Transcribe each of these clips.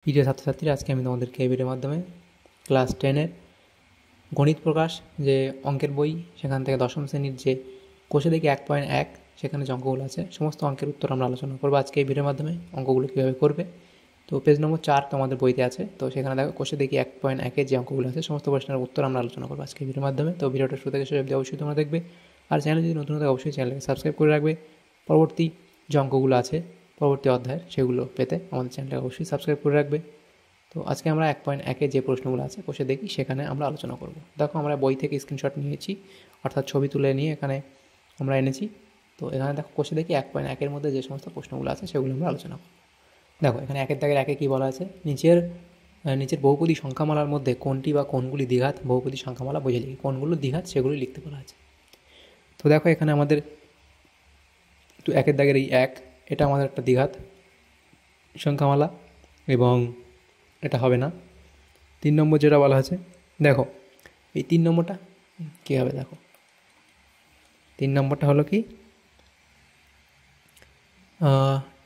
প্রিয় ছাত্রছাত্রীরা, আজকে আমি তোমাদেরকে এই ভিডিওর মাধ্যমে ক্লাস 10-এর গণিত প্রকাশ যে অঙ্কের বই, সেখান থেকে দশম শ্রেণীর যে কোষে দেখি 1.1 সেখানে যে অঙ্কগুলো আছে সমস্ত অঙ্কের উত্তর আমরা আলোচনা করবো আজকে এই ভিডিওর মাধ্যমে। অঙ্কগুলো কীভাবে করবে, তো পেজ নম্বর 4 তোমাদের বইতে আছে। তো সেখানে দেখো কোষে দেখি 1.1-এর যে অঙ্কগুলো আছে সমস্ত প্রশ্নের উত্তর আমরা আলোচনা করবো আজকে এই ভিডিওর মাধ্যমে। তো ভিডিওটা শুরু থেকে শেষ অবধি অবশ্যই তোমরা দেখবে, আর চ্যানেল যদি নতুন হতে অবশ্যই চ্যানেলকে সাবস্ক্রাইব করে রাখবে। পরবর্তী যে অঙ্কগুলো আছে পরবর্তী অধ্যায়ের সেগুলো পেতে আমাদের চ্যানেলটাকে অবশ্যই সাবস্ক্রাইব করে রাখবে। তো আজকে আমরা 1.1-এর যে প্রশ্নগুলো আছে কোষে দেখি সেখানে আমরা আলোচনা করব। দেখো, আমরা বই থেকে স্ক্রিনশট নিয়েছি, অর্থাৎ ছবি তুলে নিয়ে এখানে আমরা এনেছি। তো এখানে দেখো কোষে দেখি 1.1-এর মধ্যে যে সমস্ত প্রশ্নগুলো আছে সেগুলো আমরা আলোচনা করব। দেখো এখানে 1-এর দাগের 1-এ কী বলা আছে, নিচের বহুপদী সংখ্যামালার মধ্যে কোনটি বা কোনগুলি দ্বিঘাত বহুপদী সংখ্যামালা বুঝে লিখি। কোনগুলো দ্বিঘাত সেগুলি লিখতে বলা আছে। তো দেখো এখানে আমাদের 1-এর দাগের এই 1, এটা আমাদের একটা দ্বিঘাত সংখ্যামালা এবং এটা হবে না। 3 নম্বর যেটা বলা আছে, দেখো এই 3 নম্বরটা কী হবে, দেখো 3 নম্বরটা হলো কি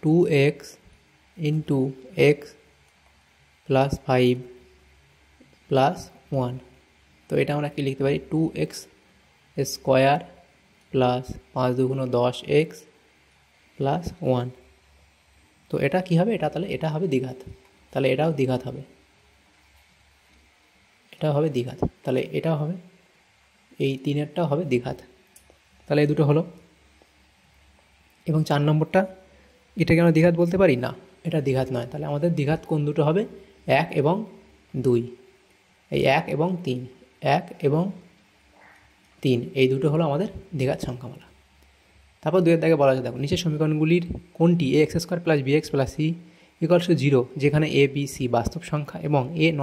2x into x plus 5 plus 1। তো এটা আমরা কি লিখতে পারি, 2x স্কোয়ার প্লাস 5 দুগুণ 10x প্লাস 1। তো এটা কী হবে, এটা তাহলে এটা হবে দ্বিঘাত, তাহলে এটাও দ্বিঘাত হবে, এটাও হবে দ্বিঘাত, তাহলে এটাও হবে, এই 3-এরটাও হবে দ্বিঘাত। তাহলে এই দুটো হলো। এবং 4 নম্বরটা, এটাকে আমরা দ্বিঘাত বলতে পারি না, এটা দ্বিঘাত নয়। তাহলে আমাদের দ্বিঘাত কোন দুটো হবে, 1 এবং 2, এই 1 এবং 3, 1 এবং 3 এই দুটো হলো আমাদের দ্বিঘাত সংখ্যামালা। তারপর 2-এর দাগে বলা আছে, দেখো নিচের সমীকরণগুলির কোনটি ax² + bx + c = 0 যেখানে a b c বাস্তব সংখ্যা এবং a ≠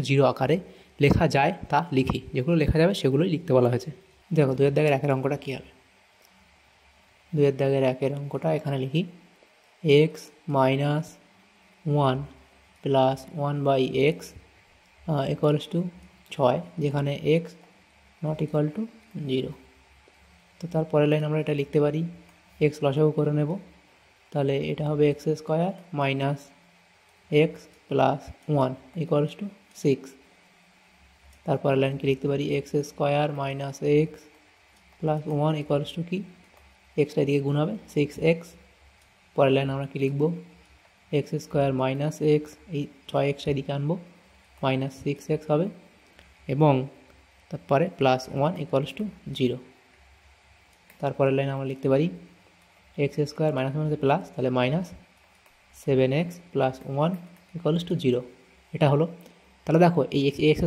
0 আকারে লেখা যায় তা লিখি। যেগুলো লেখা যাবে সেগুলোই লিখতে বলা হয়েছে। দেখো 2-এর দাগের 1-এর অঙ্কটা কী হবে, 2-এর দাগের 1-এর অঙ্কটা এখানে লিখি, x - 1 + 1/x = 6 যেখানে x ≠ 0। তো তারপরের লাইন আমরা এটা লিখতে পারি, x লসাগু করে নেব, তাহলে এটা হবে x² - x + 1 = 6। তারপরের লাইন কি লিখতে পারি, x² - x + 1 = কি, এক্সটা এদিকে গুণ হবে 6x। পরের লাইন আমরা কি লিখব, x² - x, এই 6x এদিকে আনবো, -6x হবে এবং তারপরে +1 = 0। তারপরের লাইন আমরা লিখতে পারি x² - প্লাস, তাহলে -7x + 1 = 0। এটা হলো। তাহলে দেখো এই ax²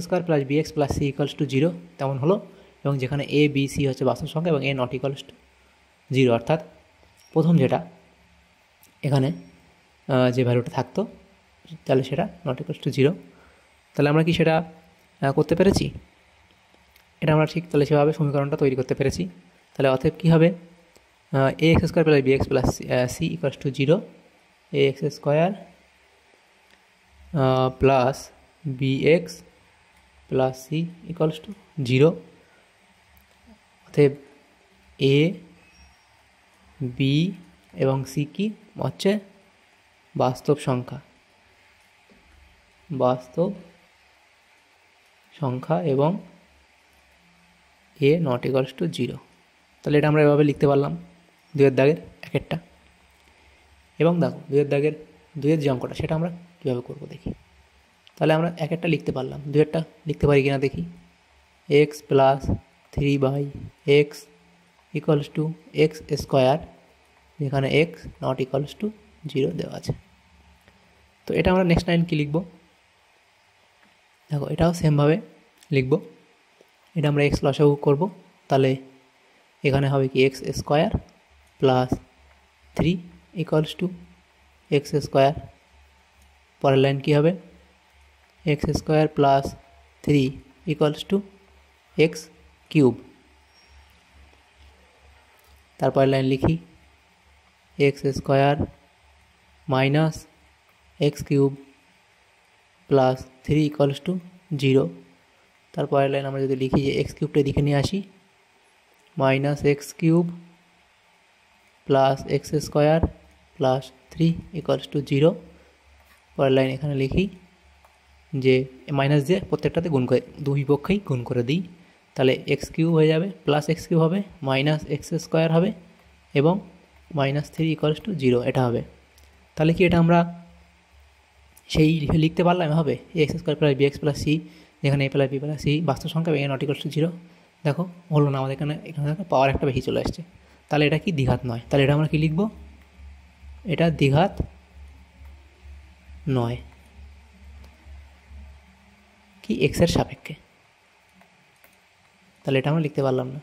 + bx + c = 0 তেমন হলো, এবং যেখানে a b c হচ্ছে বাস্তব সংখ্যা এবং a ≠ 0, অর্থাৎ প্রথম যেটা এখানে যে ভ্যালুটা থাকতো তাহলে সেটা ≠ 0। তাহলে আমরা কি সেটা করতে পেরেছি, এটা আমরা ঠিক তাহলে সেভাবে সমীকরণটা তৈরি করতে পেরেছি। তাহলে অতএব কী হবে, ax² + bx + c = 0, ax² plus bx plus c = 0। অতএব a b এবং c কি হচ্ছে বাস্তব সংখ্যা এবং a ≠ 0। তাহলে এটা আমরা এভাবে লিখতে পারলাম 2-এর দাগের 1-এরটা। এবং দেখো 2-এর দাগের 2-এর যে অঙ্কটা সেটা আমরা কীভাবে করবো দেখি। তাহলে আমরা 1-এরটা লিখতে পারলাম, 2-এরটা লিখতে পারি কিনা দেখি। x + 3/x = x² যেখানে x ≠ 0 দেওয়া আছে। তো এটা আমরা নেক্সট লাইন কী লিখব, দেখো এটাও সেমভাবে লিখব। এটা আমরা x লসাগু করব, তাহলে এখানে হবে কি x² + 3 = x²। পরের লাইন কী হবে, x² + 3 = x³। তারপরের লাইন লিখি x² - x³ + 3 = 0। তারপরের লাইন আমরা যদি লিখি যে x³ এদিকে নিয়ে আসি, -x³ + x² + 3 = 0। পরের লাইন এখানে লিখি যে মাইনাস দিয়ে প্রত্যেকটাতে গুণ করে দুই পক্ষেই গুণ করে দিই, তাহলে এক্স কিউব হয়ে যাবে প্লাস এক্স কিউব হবে মাইনাস এক্স স্কোয়ার হবে এবং মাইনাস 3 ইকুয়ালস টু 0 এটা হবে। তাহলে কি এটা আমরা সেই লিখতে পারলাম হবে x square plus b x plus c, যেখানে a plus b plus c বাস্তব সংখ্যা এ নট ইকুয়ালস টু 0। দেখো হলো না, আমাদের এখানে দেখো পাওয়ার একটা বেশি চলে আসছে। তাহলে এটা কি দ্বিঘাত নয়, তাহলে এটা আমরা কি লিখব, এটা দ্বিঘাত নয় কি এক্সের সাপেক্ষে, তাহলে এটা আমরা লিখতে পারলাম না।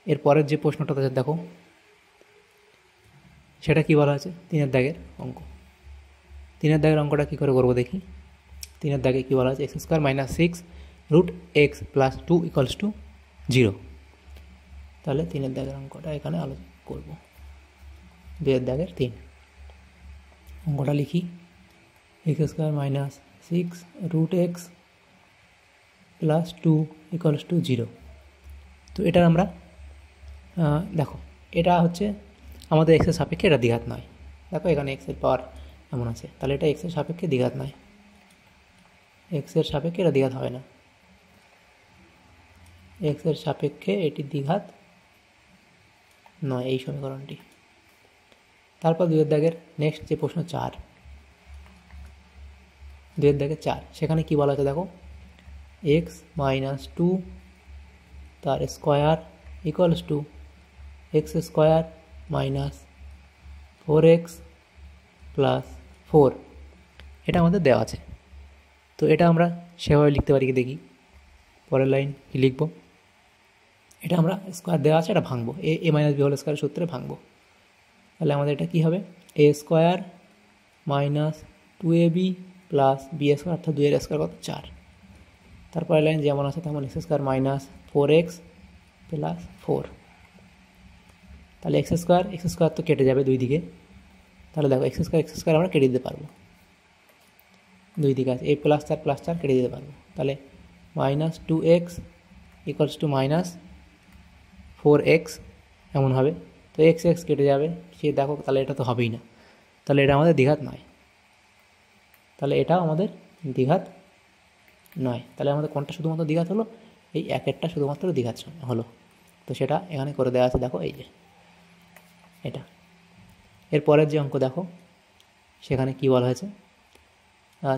এরপরের যে প্রশ্নটা দেখো সেটা কি বলা আছে, 3-এর দাগের অঙ্ক। 3-এর দাগের অঙ্কটা কী করে করবো দেখি। 3-এর দাগে কী বলা আছে, x square minus 6 root x plus 2 equals to 0। তাহলে 3-এর দাগের অঙ্কটা এখানে আলোচনা করব। 2-এর দাগের 3 অঙ্কটা লিখি, x square minus 6 root x plus 2 equals to 0। তো এটার আমরা দেখো এটা হচ্ছে আমাদের এক্সের সাপেক্ষে এটা দ্বিঘাত নয়। দেখো এখানে এক্সের পাওয়ার এমন আছে, তাহলে এটা এক্সের সাপেক্ষে দ্বিঘাত নয়, এক্সের সাপেক্ষে এটা দ্বিঘাত হবে না, এক্সের সাপেক্ষে এটি দ্বিঘাত নয় এই সমীকরণটি। তারপর 2-এর দাগের নেক্সট যে প্রশ্ন 4, 2-এর দাগের 4, সেখানে কি বলা আছে দেখো, এক্স মাইনাস 2 তার square equals to x square minus 4x plus 4, এটা আমাদের দেওয়া আছে। তো এটা আমরা সেভাবে লিখতে পারি কি দেখি, পরের লাইন কি লিখব, এটা আমরা স্কোয়ার দেওয়া আছে এটা ভাঙবো, এ মাইনাস বি হোল স্কোয়ারের সূত্রে ভাঙবো। তাহলে আমাদের এটা কী হবে, a square minus 2ab plus b square অর্থাৎ 2 এর স্কোয়ার কত 4। তারপরের লাইন যেমন আছে তেমন x square minus 4x plus 4। তাহলে এক্স স্কোয়ার তো কেটে যাবে দুই দিকে, তাহলে দেখো এক্স স্কোয়ার আমরা কেটে দিতে পারবো, দুই দিকে আছে এ প্লাস 4 কেটে দিতে পারবো। তাহলে minus 2x equals to minus 4x এমন হবে। তো এক্স কেটে যাবে, সে দেখো তাহলে এটা তো হবেই না, তাহলে এটা আমাদের দ্বিঘাত নয়, তাহলে এটাও আমাদের দ্বিঘাত নয়। তাহলে আমাদের কোনটা শুধুমাত্র দ্বিঘাত হলো, এই একেরটা শুধুমাত্র দ্বিঘাত হলো। তো সেটা এখানে করে দেওয়া আছে দেখো, এই যে এটা। এরপরের যে অঙ্ক দেখো সেখানে কি বলা হয়েছে,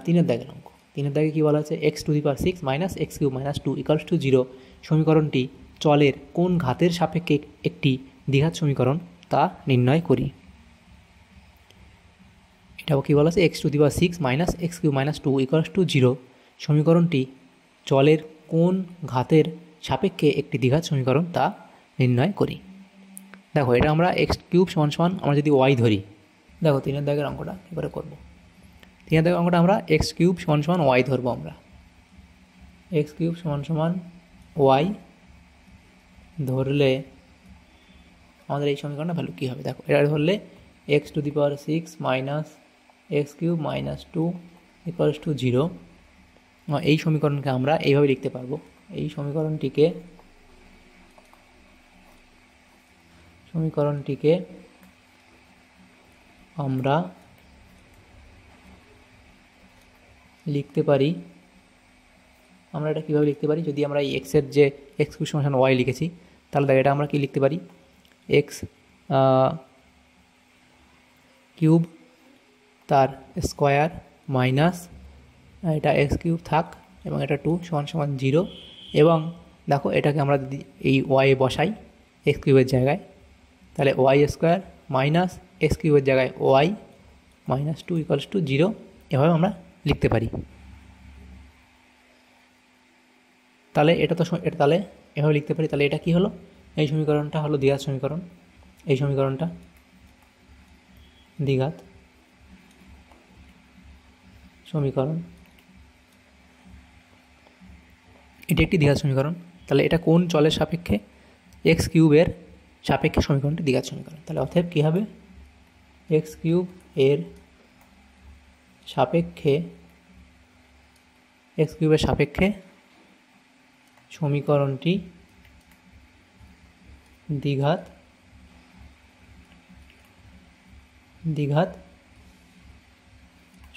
3-এর দাগের অঙ্ক। 3-এর দাগে কী বলা হয়েছে, x two the power 6 minus x cube minus 2 equals to 0 সমীকরণটি চলের কোন ঘাতের সাপেক্ষে একটি দ্বিঘাত সমীকরণ তা নির্ণয় করি। এটাও কী বলা আছে, x two the power 6 minus x cube minus 2 equals to 0 সমীকরণটি চলের কোন ঘাতের সাপেক্ষে একটি দ্বিঘাত সমীকরণ তা নির্ণয় করি। দেখো এটা আমরা এক্স কিউব সমান সমান আমরা যদি ওয়াই ধরি, দেখো 3-এর দাগের অঙ্কটা কী করে করবো। 3-এর দাগের অঙ্কটা আমরা এক্স কিউব সমান সমান ওয়াই ধরবো, আমরা এক্স কিউব সমান সমান ওয়াই ধরলে আমাদের এই সমীকরণটা ভ্যালু কী হবে দেখো, এটা ধরলে x two the power 6 minus x cube minus 2 equals to 0। এই সমীকরণকে আমরা এইভাবে লিখতে পারবো, এই সমীকরণটিকে আমরা লিখতে পারি, আমরা এটা কীভাবে লিখতে পারি, যদি আমরা এই এক্সের যে এক্স কিউব সমান ওয়াই লিখেছি, তাহলে দেখ এটা আমরা কি লিখতে পারি, এক্স কিউব তার স্কোয়ার মাইনাস এটা এক্স কিউব থাক এবং এটা 2 সমান সমান 0, এবং দেখো এটাকে আমরা যদি এই ওয়াই বসাই এক্স কিউবের জায়গায়, তাহলে ওয়াই স্কোয়ার মাইনাস এক্স কিউবের জায়গায় ওয়াই মাইনাস 2 ইকুয়ালস টু 0 এভাবে আমরা লিখতে পারি। তাহলে এটা তাহলে এভাবে লিখতে পারি। তাহলে এটা কি হলো, এই সমীকরণটা হলো দ্বিঘাত সমীকরণ, এই সমীকরণটা দ্বিঘাত সমীকরণ, এটি একটি দ্বিঘাত সমীকরণ। তাহলে এটা কোন চলের সাপেক্ষে, এক্স কিউবের সাপেক্ষে সমীকরণটি দ্বিঘাত সমীকরণ। তাহলে অতএব কী হবে, এক্স কিউব এর সাপেক্ষে এক্স কিউবের সাপেক্ষে সমীকরণটি দ্বিঘাত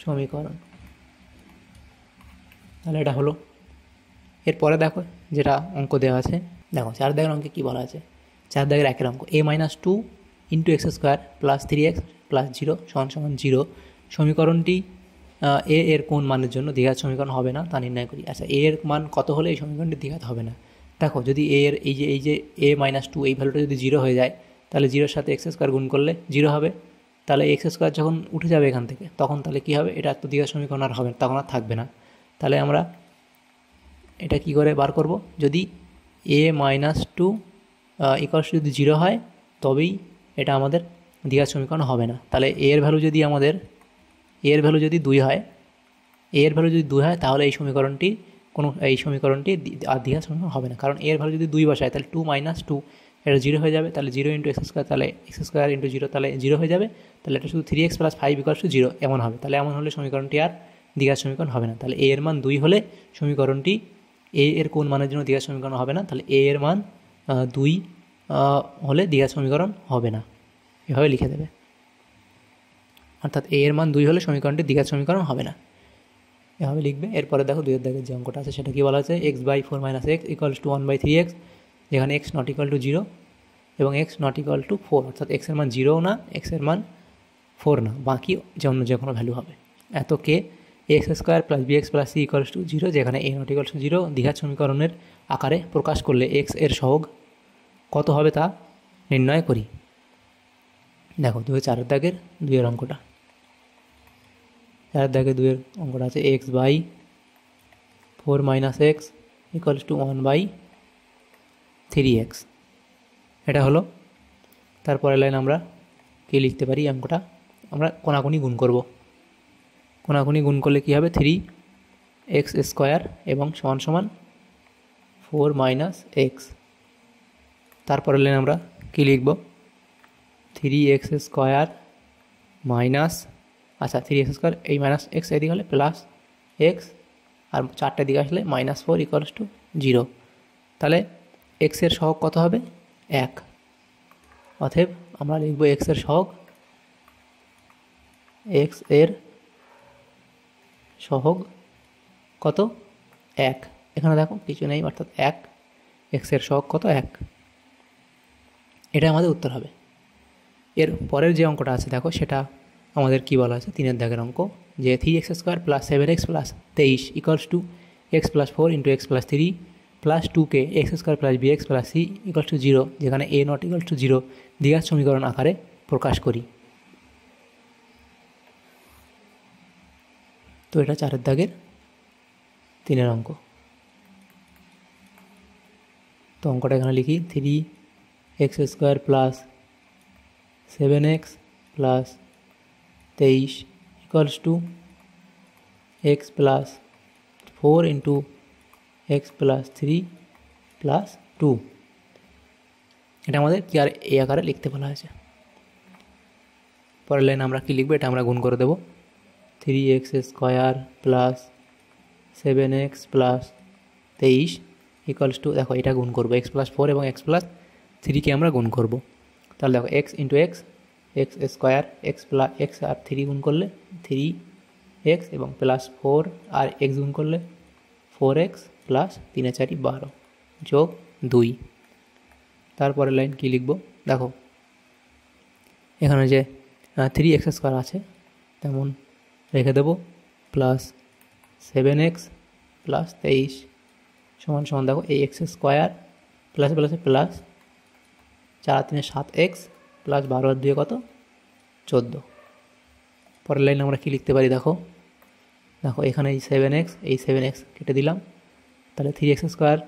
সমীকরণ। তাহলে এটা হলো। এরপরে দেখো যেটা অঙ্ক দেওয়া আছে, দেখো 4 দাগের অঙ্কে কী বলা আছে, 4 দাগের একের অঙ্ক a-2 into x square plus 3x plus 0 সমান সমান 0 সমীকরণটি এ এর কোন মানের জন্য দ্বিঘাত সমীকরণ হবে না তা নির্ণয় করি। আচ্ছা, এ এর মান কত হলে এই সমীকরণটি দ্বিঘাত হবে না? দেখো, যদি এ এর এই যে a-2 এই ভ্যালুটা যদি 0 হয়ে যায়, তাহলে 0-র সাথে এক্স স্কোয়ার গুণ করলে 0 হবে। তাহলে এক্স স্কোয়ার যখন উঠে যাবে এখান থেকে, তখন তাহলে কী হবে, এটা তো দ্বিঘাত সমীকরণ আর হবে, তখন আর থাকবে না। তাহলে আমরা এটা কি করে বার করব, যদি a-2 ইকুয়ালস যদি 0 হয় তবেই এটা আমাদের দ্বিঘাত সমীকরণ হবে না। তাহলে a এর ভ্যালু যদি আমাদের এর ভ্যালু যদি 2 হয়, এর ভ্যালু যদি 2 হয়, তাহলে এই সমীকরণটি আর দ্বিঘাত সমীকরণ হবে না। কারণ এর ভ্যালু যদি 2 বসায়, তাহলে 2 - 2 এটা 0 হয়ে যাবে। তাহলে 0 ইন্টু এক্স স্কোয়ার, তাহলে এক্স স্কোয়ার ইন্টু 0 তাহলে 0 হয়ে যাবে। তাহলে এটা শুধু 3x + 5 = 0 এমন হবে। তাহলে এমন হলে সমীকরণটি আর দ্বিঘাত সমীকরণ হবে না। তাহলে a এর মান 2 হলে সমীকরণটি a এর কোন মানের জন্য দ্বিঘাত সমীকরণ হবে না, তাহলে a এর মান 2 হলে দ্বিঘাত সমীকরণ হবে না, এভাবে লিখে দেবে। অর্থাৎ a এর মান 2 হলে সমীকরণটি দ্বিঘাত সমীকরণ হবে না, এভাবে লিখবে। এরপরে দেখো 2 এর দাগের যে অঙ্কটা আছে সেটা কি বলা আছে, x/4 - x = 1/3x, যেখানে x ≠ 0 এবং x ≠ 4, অর্থাৎ x এর মান 0 না, x এর মান 4 না, বাকি যে কোনো ভ্যালু হবে। এত কে x² + bx + c = 0, যেখানে a ≠ 0 দ্বিঘাত সমীকরণের আকারে প্রকাশ করলে x এর সহগ কত হবে তা নির্ণয় করি। দেখো 2-4 দাগের 2 এর অঙ্কটা, 4 দাগের 2 এর অঙ্কটা আছে x/4 - x = 1/3x, এটা হলো। তারপরের লাইন আমরা কী লিখতে পারি, অঙ্কটা আমরা কোনাকুনি গুণ করব। কোনাকুনি গুণ করলে কী হবে, 3x² এবং সমান সমান 4 - x। তারপরের লাইন আমরা কী লিখব, 3x² মাইনাস, আচ্ছা 3x² এই -x এদিকে হলে প্লাস x, আর 4টে দিকে আসলে -4 = 0। তাহলে x এর সহগ কত হবে, 1। অতএব আমরা লিখব x এর সহগ, x এর সহগ কত, 1। এখানে দেখো কিছু নেই, অর্থাৎ 1, x এর সহগ কত, 1। এটা আমাদের উত্তর হবে। এর পরের যে অঙ্কটা আছে দেখো, সেটা আমাদের কি বলা আছে, 3 দাগের অঙ্ক, যে 3x² + 7x + 23 = x + 4 × x + 3 + 2কে x² + bx + c = 0, যেখানে a ≠ 0 দ্বিঘাত সমীকরণ আকারে প্রকাশ করি। তো এটা 4 দাগের 3 অঙ্ক। তো অঙ্কটা এখানে লিখি, 3x² + 7x + 23 = x + 4 × x + 3 + 2। এটা আমাদের কি আর এই আকারে লিখতে বলা হয়েছে। পরের লাইন আমরা কি লিখব, এটা আমরা গুণ করে দেব, 3x² + 7x + 23 = দেখো এটা গুণ করব, x + 4 এবং x + 3কে আমরা গুণ করব। তাহলে দেখো x × x² x আর 3 গুণ করলে 3x এবং +4 আর x গুণ করলে 4x + 3 × 4 = 12 যোগ 2। তারপরের লাইন কি লিখব, দেখো এখানে যে 3x² আছে তেমন রেখে দেব, প্লাস 7x + 23 সমান সমান, দেখো এই x² প্লাস প্লাসে প্লাস 4 × 3 = 7x প্লাস 12 আর 2 কত, 14। পরের লাইন আমরা কি লিখতে পারি, দেখো এখানে এই 7x কেটে দিলাম, তাহলে 3x²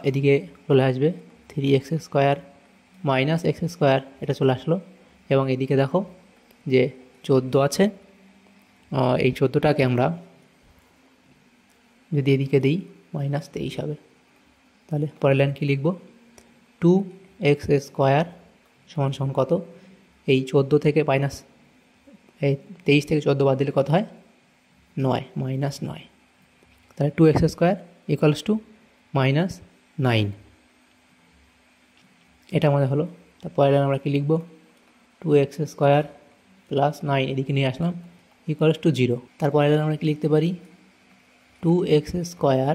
এদিকে চলে আসবে, 3x² - x² এটা চলে আসলো, এবং এদিকে দেখো যে 14 আছে, এই 14টাকে আমরা যদি এদিকে দিই -23 হবে। তাহলে পরের লাইন কী লিখব, 2x² সমান সমান কত, এই 14 থেকে এই 23 থেকে 14 বাদ দিলে কত হয়, 9 -9। তাহলে 2x² = -9, এটা আমাদের হলো। তারপরে আমরা কি লিখব, 2x² + 9 এদিকে নিয়ে আসলাম, ইকুয়ালস টু 0। তারপরে আমরা কি লিখতে পারি, 2x square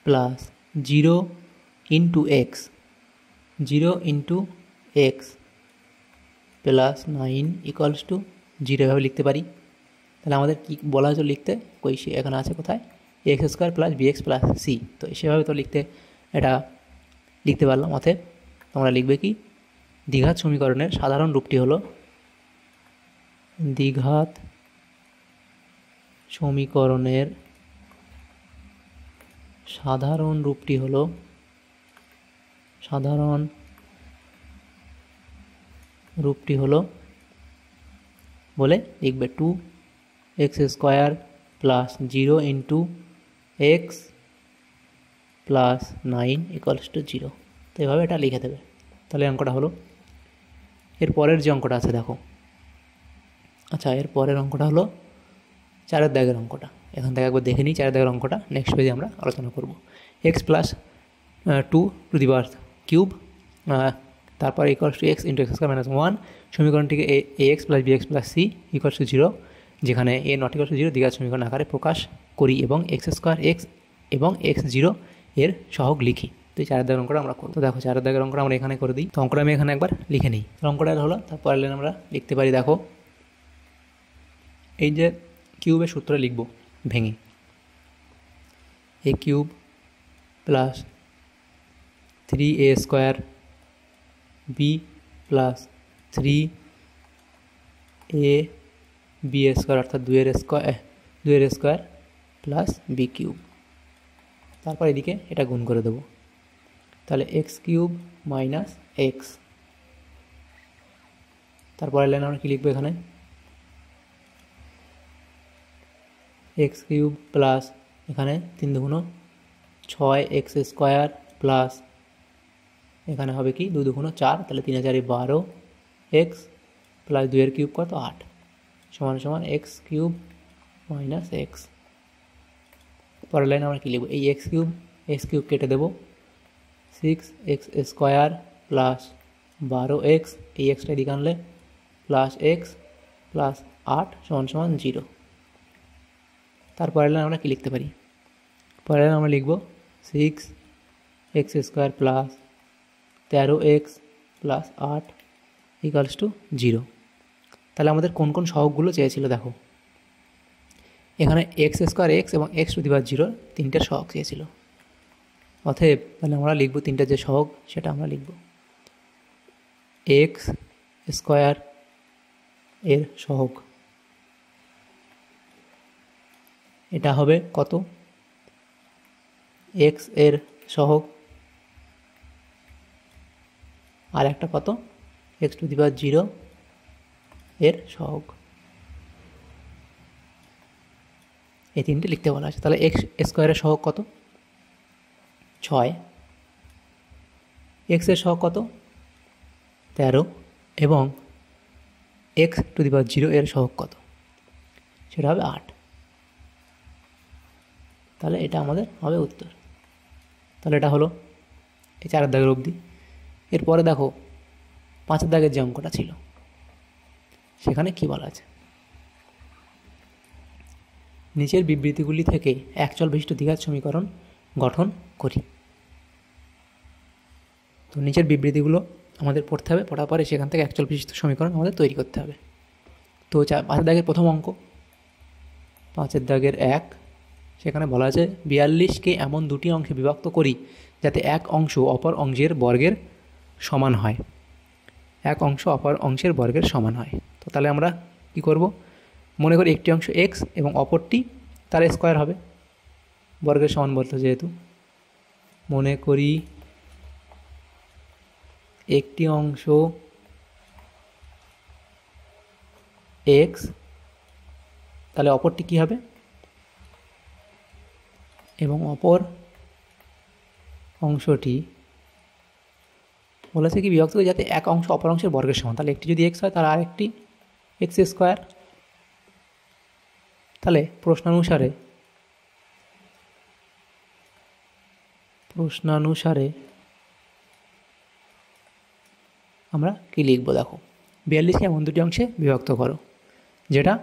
plus 0 into x, 0 into x plus 9 equals to 0 এভাবে লিখতে পারি। তাহলে আমাদের কী বলা হয়েছে লিখতে, এখানে আছে কোথায়, x square plus b x plus c. তো সেভাবে তো এটা লিখতে পারলাম। অতএব তোমরা লিখবে কি, দ্বিঘাত সমীকরণের সাধারণ রূপটি হলো, দ্বিঘাত সমীকরণের সাধারণ রূপটি হলো, বলে লিখবে 2x square plus 0 into x plus 9 equals to 0। তো এভাবে এটা লিখে দেবে। তাহলে অঙ্কটা হলো। এর পরের যে অঙ্কটা আছে দেখো, আচ্ছা এর পরের অঙ্কটা হলো 4 দাগের অঙ্কটা। এখান থেকে একবার দেখে নিই 4 দাগের অঙ্কটা, নেক্সট পেজে আমরা আলোচনা করব। X plus 2 to the power cube, তারপর equals to x into x square minus 1, সমীকরণটিকে a x plus b x plus c equals to 0, যেখানে এ নট ইকুয়ালস টু 0 দ্বিঘাত সমীকরণ আকারে প্রকাশ করি এবং এক্স স্কোয়ার এক্স এবং এক্স 0 এর সহগ লিখি। তো এই 4 দাগের অঙ্কটা আমরা করবো। তো দেখো 4 দাগের অঙ্কটা আমরা এখানে করে দিই। তো অঙ্কটা আমি এখানে একবার লিখে নিই। অঙ্কটা হলো, তারপর আমরা লিখতে পারি, দেখো এই যে কিউবের সূত্র লিখব ভেঙে, a cube plus 3a square b plus 3a b square অর্থাৎ 2 এর স্কোয়ার প্লাস বি কিউব। তারপর এদিকে এটা গুণ করে দেবো, তাহলে এক্স কিউব মাইনাস এক্স। তারপরের লাইন আমরা কী লিখবো, এখানে এক্স কিউব প্লাস এখানে 3 দুগুণ 6 এক্স স্কোয়ার প্লাস এখানে হবে কি 2 দুগুণ 4, তাহলে 3 4 12 এক্স প্লাস 2 এর কিউব কত 8 সমান সমান এক্স কিউব মাইনাস এক্স। পরের লাইন আমরা কী লিখবো, এই এক্স কিউব কেটে দেবো, 6 এক্স স্কোয়ার প্লাস 12 এক্স, এই এক্সটা এদিকে আনলে প্লাস এক্স প্লাস 8 সমান সমান 0। তারপরের লাইন আমরা কী লিখতে পারি, পরের লাইন আমরা লিখব 6 x square plus 13 x plus 8 equals to 0। তাহলে আমাদের কোন কোন সহগগুলো চেয়েছিল দেখো, এখানে এক্স স্কোয়ার এক্স এবং এক্স টু দি পাওয়ার 0 তিনটার সহগ চেয়েছিল। অতএব তাহলে আমরা লিখব তিনটার যে সহগ সেটা আমরা লিখব, এক্স স্কোয়ার এর সহগ এটা হবে কত, এক্স এর সহগ আর একটা কত, এক্স টু দি পাওয়ার 0 এর সহগ। এই তিনটে লিখতে বলা আছে। তাহলে এক্স স্কোয়ারের সহগ কত 6, এক্সের সহগ কত 13 এবং এক্স টু দি পাওয়ার 0 এর সহগ কত, সেটা হবে 8। তাহলে এটা আমাদের হবে উত্তর। তাহলে এটা হলো এই 4 দাগের অবধি। এরপরে দেখো 5 দাগের যে অঙ্কটা ছিল সেখানে কী বলা আছে, নিচের বিবৃতিগুলি থেকে একচল বিশিষ্ট দ্বিঘাত সমীকরণ গঠন করি। তো নিচের বিবৃতিগুলো আমাদের পড়তে হবে, পড়ার পরে সেখান থেকে একচল বিশিষ্ট সমীকরণ আমাদের তৈরি করতে হবে। তো 5 দাগের প্রথম অঙ্ক, 5 দাগের 1, সেখানে বলা আছে 42কে এমন দুটি অংশে বিভক্ত করি যাতে এক অংশ অপর অংশের বর্গের সমান হয়, এক অংশ অপর অংশের বর্গের সমান হয়। তো তাহলে আমরা কি করব, মনে করি একটি অংশ এক্স এবং অপরটি তার স্কোয়ার হবে, বর্গের সমান বলতে যেহেতু, মনে করি একটি অংশ এক্স, তাহলে অপরটি কী হবে, এবং অপর অংশটি বলেছে কি বিভক্ত যাতে এক অংশ অপর অংশের বর্গের সমান। তাহলে একটি যদি এক্স হয় তাহলে আরেকটি এক্স স্কোয়ার। তাহলে প্রশ্নানুসারে আমরা কি লিখব, দেখো 42কে এমন দুটি অংশে বিভক্ত করো যেটা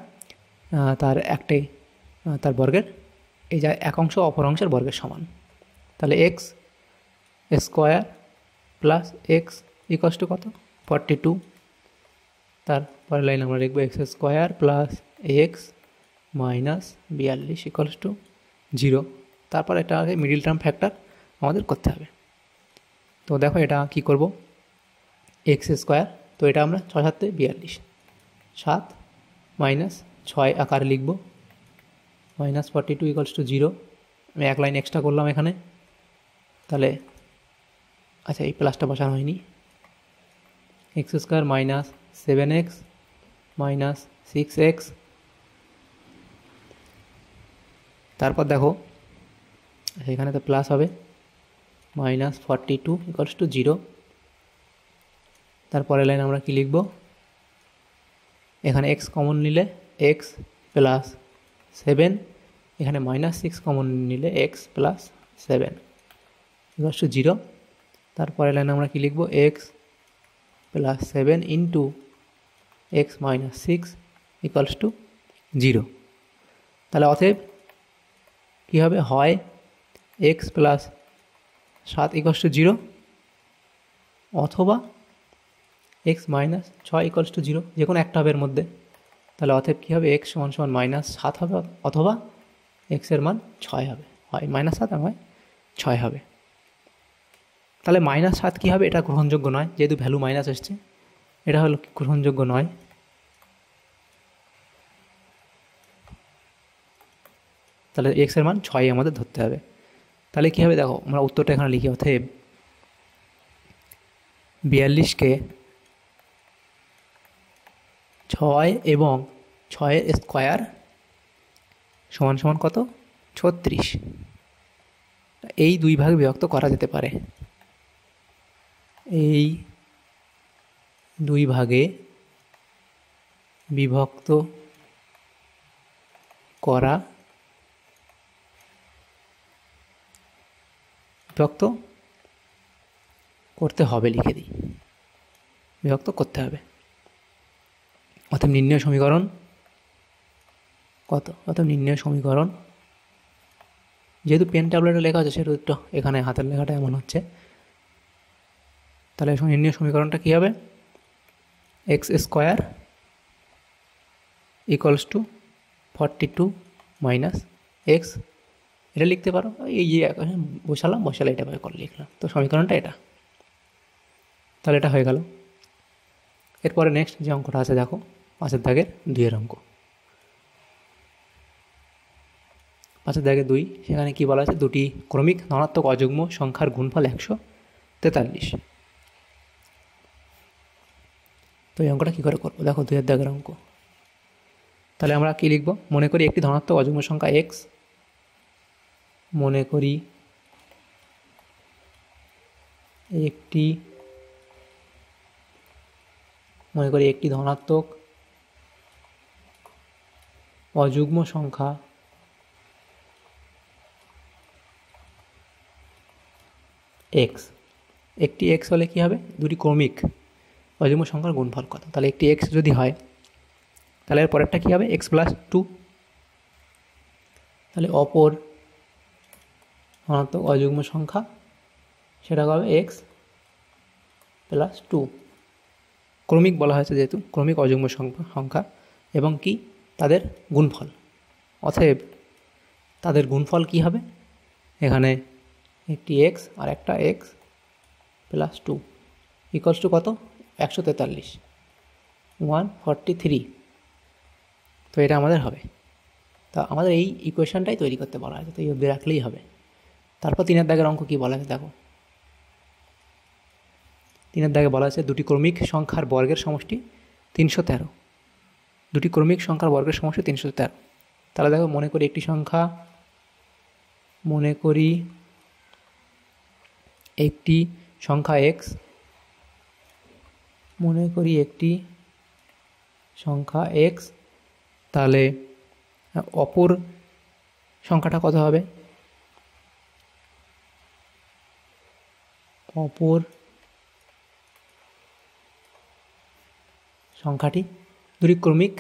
তার একটাই তার বর্গের এই যা এক অংশ অপর অংশের বর্গের সমান। তাহলে x square plus x equals to কত 42। তারপরের লাইন আমরা লিখবো x square plus x minus 42 equals to 0। তারপর এটা আগে মিডিল টার্ম ফ্যাক্টর আমাদের করতে হবে। তো দেখো এটা কি করব, এক্স স্কোয়ার, তো এটা আমরা 6 7 42, 7 মাইনাস 6 আকারে লিখব মাইনাস 42 ইকুয়ালস টু 0। আমি এক লাইন এক্সট্রা করলাম এখানে, তাহলে আচ্ছা এই প্লাসটা বসানো হয়নি, x square minus 7x minus 6x। তারপর দেখো এখানে তো প্লাস হবে মাইনাস 42 ইকুয়ালস টু 0। তারপরের লাইন আমরা কি লিখব, এখানে এক্স কমন নিলে এক্স প্লাস 7, এখানে মাইনাস 6 কমন নিলে এক্স প্লাস 7 ইকুয়ালস টু 0। তারপরের লাইন আমরা কি লিখব, x plus 7 into x minus 6 equals to 0। তাহলে অতএব কী হবে, হয় এক্স প্লাস 7 ইকুয়ালস টু 0 অথবা এক্স মাইনাস 6 ইকুয়ালস টু 0, যে কোনো একটা হবে এর মধ্যে। তাহলে অতএব কী হবে, এক্স সমান সমান মাইনাস 7 হবে অথবা এক্সের মান 6 হবে, হয় মাইনাস 7 আর হয় 6 হবে। তাহলে মাইনাস 7 কী হবে, এটা গ্রহণযোগ্য নয়, যেহেতু ভ্যালু মাইনাস এসছে এটা হলো গ্রহণযোগ্য নয়। তাহলে এক্সের মান 6 আমাদের ধরতে হবে। তাহলে কী হবে দেখো, আমরা উত্তরটা এখানে লিখি, অতএব 42কে 6 এবং 6 স্কোয়ার সমান সমান কত 36, এই দুই ভাগে বিভক্ত করা যেতে পারে। এই দুই ভাগে বিভক্ত করা বিভক্ত করতে হবে, লিখে দিই বিভক্ত করতে হবে। অতএব নির্ণয় সমীকরণ কত, অতএব নির্ণয় সমীকরণ, যেহেতু পেন ট্যাবলেটে লেখা আছে সেহেতু একটু এখানে হাতের লেখাটা এমন হচ্ছে, তাহলে নির্ণয় সমীকরণটা কী হবে, x square equals to 42 minus x, এটা লিখতে পারো, এই যে বসালে এটা করে লিখলাম, তো সমীকরণটা এটা। তাহলে এটা হয়ে গেল। এরপরে নেক্সট যে অঙ্কটা আছে দেখো 5 দাগের 2 অঙ্ক, 5 দাগের 2, সেখানে কি বলা আছে, দুটি ক্রমিক ধনাত্মক অযুগ্ম সংখ্যার গুণফল 143। তো এই অঙ্কটা কী করে করবো দেখো, 2 দাগের অঙ্ক। তাহলে আমরা কি লিখব, মনে করি একটি ধনাত্মক অযুগ্ম সংখ্যা এক্স, মনে করি একটি ধনাত্মক অযুগ্ম সংখ্যা এক্স। একটি এক্স হলে কি হবে, দুটি ক্রমিক অযুগ্ম সংখ্যার গুণফল কত, তাহলে একটি এক্স যদি হয় তাহলে এর পরেরটা কী হবে, এক্স প্লাস 2। তাহলে অপর ধনাত্মক অযুগ্ম সংখ্যা সেটা হবে এক্স প্লাস 2, ক্রমিক বলা হয়েছে যেহেতু, ক্রমিক অযুগ্ম সংখ্যা এবং কি তাদের গুণফল, অতএব তাদের গুণফল কি হবে, এখানে একটি এক্স আর একটা এক্স প্লাস 2 ইকুয়ালস টু কত 143, 143। তো এটা আমাদের হবে। তা আমাদের এই ইকুয়েশনটাই তৈরি করতে বলা হয়েছে, তো এই অবধি রাখলেই হবে। তারপর 3 দাগের অঙ্ক কী বলা আছে দেখো, 3 দাগে বলা আছে দুটি ক্রমিক সংখ্যার বর্গের সমষ্টি 313, দুটি ক্রমিক সংখ্যার বর্গের সমষ্টি 313। তাহলে দেখো মনে করি একটি সংখ্যা, মনে করি একটি সংখ্যা এক্স, মনে করি একটি সংখ্যা এক্স, তাহলে অপর সংখ্যাটা কত হবে, অপর সংখ্যাটি দুটি ক্রমিক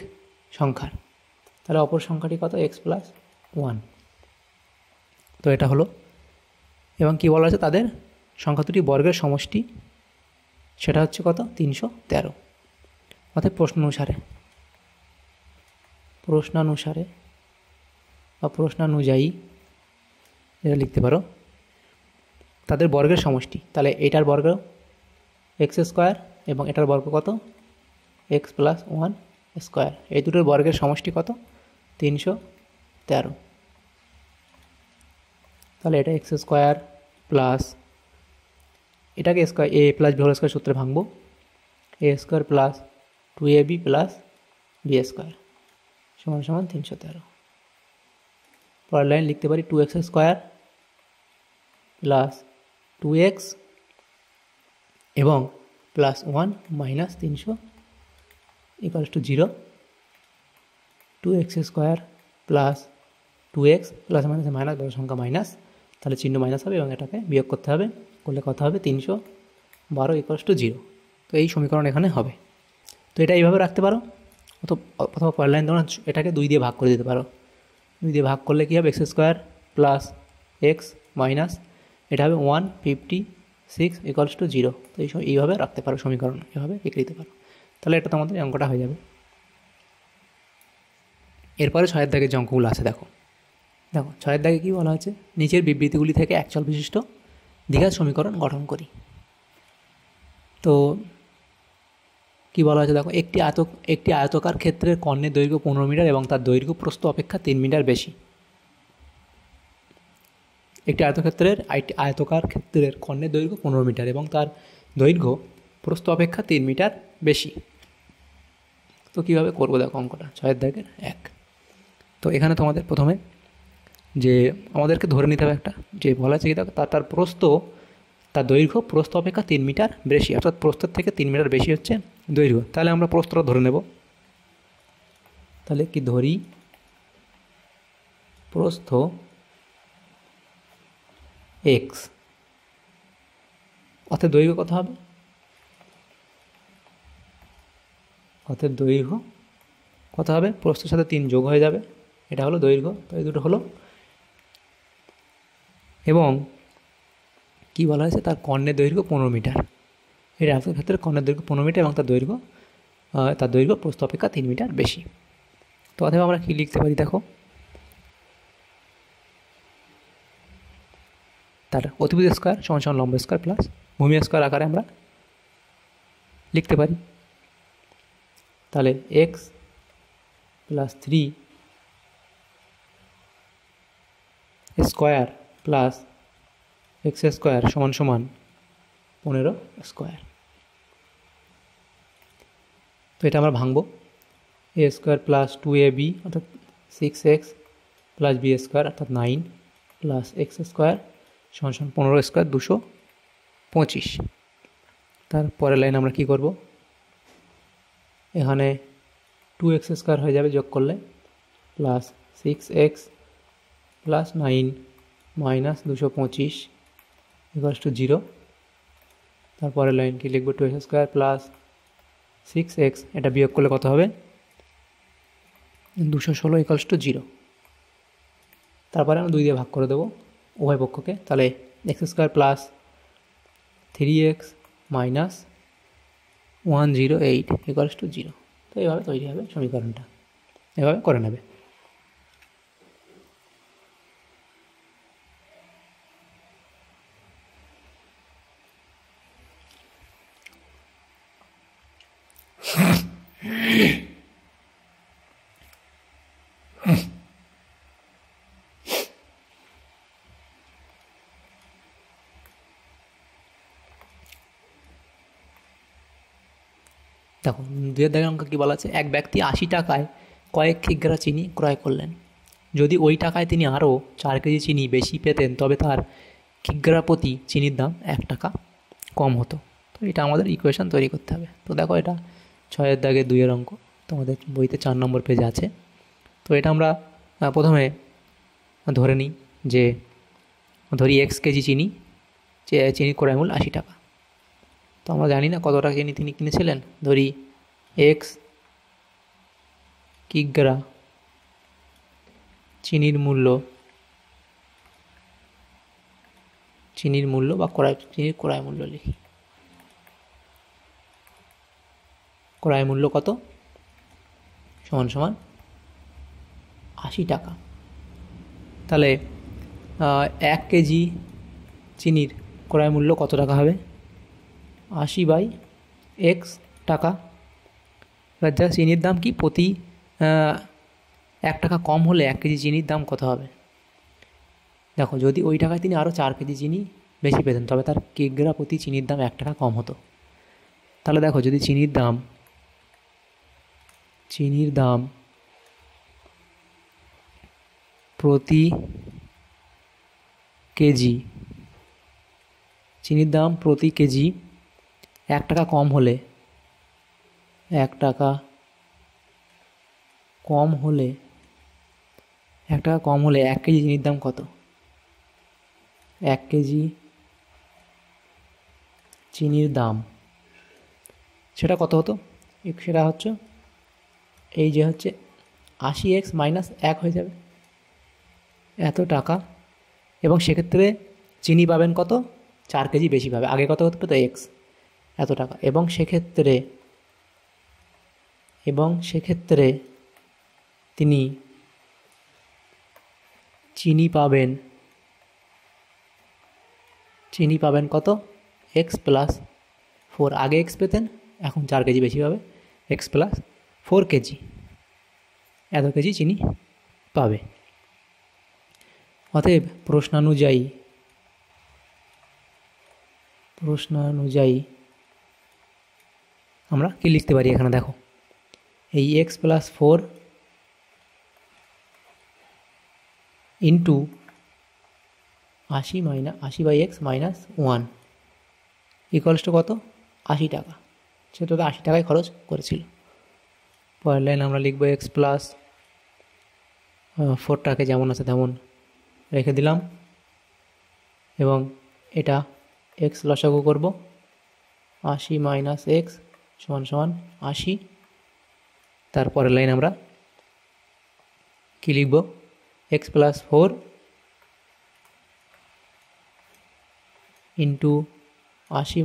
সংখ্যার, তাহলে অপর সংখ্যাটি কত, এক্স প্লাস ওয়ান। তো এটা হলো, এবং কী বলা আছে, তাদের সংখ্যা দুটি বর্গের সমষ্টি, সেটা হচ্ছে কত, 313। অর্থাৎ প্রশ্নানুসারে বা প্রশ্নানুযায়ী এটা লিখতে পারো, তাদের বর্গের সমষ্টি। তাহলে এটার বর্গ এক্স স্কোয়ার এবং এটার বর্গ কত, এক্স প্লাস ওয়ান স্কোয়ার। এই দুটোর বর্গের সমষ্টি কত, 313। তাহলে এটা এক্স স্কোয়ার প্লাস, এটাকে square a plus b whole square সূত্রে ভাঙবো, a square plus 2ab plus b square সমান সমান 313। পরের লাইন লিখতে পারি 2x স্কোয়ার প্লাস 2x এবং plus 1 minus 300 equals to 0। 2x square plus 2x plus minus minus, বড় সংখ্যা মাইনাস, তাহলে চিহ্ন মাইনাস হবে এবং এটাকে বিয়োগ করতে হবে, করলে কথা হবে 312 ইকুয়ালস টু 0। তো এই সমীকরণ এখানে হবে। তো এটা এইভাবে রাখতে পারো, অথবা পরের লাইন তোমরা এটাকে 2 দিয়ে ভাগ করে দিতে পারো। 2 দিয়ে ভাগ করলে কী হবে, x square plus x minus, এটা হবে 156 ইকুয়ালস টু 0। তো এইভাবে রাখতে পারো সমীকরণ, এভাবে লিখে দিতে পারো। তাহলে এটা তোমাদের অঙ্কটা হয়ে যাবে। এরপরে 6 দাগের যে অঙ্কগুলো আছে দেখো 6 দাগে কী বলা আছে, নিচের বিবৃতিগুলি থেকে একচল বিশিষ্ট দ্বিঘাত সমীকরণ গঠন করি। তো কী বলা আছে দেখো, একটি আয়তকার ক্ষেত্রের কর্ণের দৈর্ঘ্য 15 মিটার এবং তার দৈর্ঘ্য প্রস্থ অপেক্ষা 3 মিটার বেশি। একটি আয়তকার ক্ষেত্রের কর্ণের দৈর্ঘ্য 15 মিটার এবং তার দৈর্ঘ্য প্রস্থ অপেক্ষা 3 মিটার বেশি। তো কীভাবে করবো দেখো অঙ্কটা, 6 দাগের 1। তো এখানে তোমাদের প্রথমে যে আমাদেরকে ধরে নিতে হবে একটা, যে বলা আছে কি দেখো, তার দৈর্ঘ্য প্রস্থ অপেক্ষা 3 মিটার বেশি, অর্থাৎ প্রস্থের থেকে 3 মিটার বেশি হচ্ছে দৈর্ঘ্য। তাহলে আমরা প্রস্থটা ধরে নেব। তাহলে কি ধরি, প্রস্থ এক্স, অর্থাৎ দৈর্ঘ্য কত হবে, প্রস্থের সাথে 3 যোগ হয়ে যাবে, এটা হলো দৈর্ঘ্য। তো এই দুটো হলো, এবং কি বলা হয়েছে, তার কর্ণের দৈর্ঘ্য 15 মিটার। এই রাস্তার ক্ষেত্রে কর্ণের দৈর্ঘ্য 15 মিটার এবং তার দৈর্ঘ্য প্রস্থ অপেক্ষা 3 মিটার বেশি। তো অথবা আমরা কী লিখতে পারি দেখো, তার অতিভুজ স্কোয়ার সমান সমান লম্ব স্কোয়ার প্লাস ভূমি স্কোয়ার আকারে আমরা লিখতে পারি। তাহলে x plus 3 square plus x square সমান সমান 15 স্কোয়ার। তো এটা আমরা ভাঙবো, এ স্কোয়ার প্লাস 2ab অর্থাৎ 6x প্লাস বি স্কোয়ার অর্থাৎ 9 প্লাস এক্স স্কোয়ার সমান সমান 15 স্কোয়ার 225। তারপরের লাইন আমরা কী করব, এখানে 2x স্কোয়ার হয়ে যাবে যোগ করলে, plus 6x plus 9 minus 225 equals to 0। তারপরের লাইন কি লিখবো, 2x স্কোয়ার প্লাস 6x, এটা বিয়োগ করলে কত হবে, 216 ইকুয়ালস টু 0। তারপরে আমরা 2 দিয়ে ভাগ করে দেবো উভয় পক্ষকে। তাহলে x square plus 3x minus 108 equals to 0। তো এইভাবে তৈরি হবে সমীকরণটা, এভাবে করে নেবে। দেখো 2 দাগের অঙ্ক কী বলা আছে, এক ব্যক্তি 80 টাকায় কয়েক কিগ্রা চিনি ক্রয় করলেন। যদি ওই টাকায় তিনি আরও 4 কেজি চিনি বেশি পেতেন তবে তার কিগ্রা প্রতি চিনির দাম 1 টাকা কম হতো। তো এটা আমাদের ইকুয়েশন তৈরি করতে হবে। তো দেখো এটা 6 দাগে 2 অঙ্ক, তোমাদের বইতে 4 নম্বর পেজে আছে। তো এটা আমরা প্রথমে ধরে নিই যে ধরি x কেজি চিনির ক্রয় মূল্য 80 টাকা। তো আমরা জানি না কত টাকা চিনি তিনি কিনেছিলেন, ধরি x কিগ্রা চিনির মূল্য বা চিনির ক্রয় মূল্য লিখি। ক্রয় মূল্য কত? সমান 80 টাকা। তাহলে 1 কেজি চিনির ক্রয় মূল্য কত টাকা হবে? 80/x টাকা। এবার যা চিনির দাম কি প্রতি 1 টাকা কম হলে 1 কেজি চিনির দাম কত হবে? দেখো, যদি ওই টাকায় তিনি আরও 4 কেজি চিনি বেশি পেতেন তবে তার কিগ্রা প্রতি চিনির দাম 1 টাকা কম হতো। তাহলে দেখো, যদি চিনির দাম প্রতি কেজি 1 টাকা কম হলে 1 টাকা কম হলে 1 কেজি চিনির দাম কত? 1 কেজি চিনির দাম সেটা কত হতো? সেটা হচ্ছে এই যে হচ্ছে 80x - 1 হয়ে যাবে, এত টাকা। এবং সেক্ষেত্রে চিনি পাবেন কত? 4 কেজি বেশি পাবে। আগে কত হতে পেতো? x, এত টাকা। এবং সেক্ষেত্রে তিনি চিনি পাবেন কত? x + 4। আগে x পেতেন, এখন 4 কেজি বেশি পাবে, x + 4 কেজি, এত কেজি চিনি পাবে। অতএব প্রশ্নানুযায়ী আমরা কি লিখতে পারি? এখানে দেখো, এই x + 4 into 80/x - 1 equals to কত? 80 টাকা। সে তো 80 টাকায় খরচ করেছিল। পরের লাইন আমরা লিখব x + 4টাকে যেমন আছে তেমন রেখে দিলাম এবং এটা x লসাগু করব। 80 - x = 80। তারপরের লাইন আমরা কি লিখব? x + 4 into 80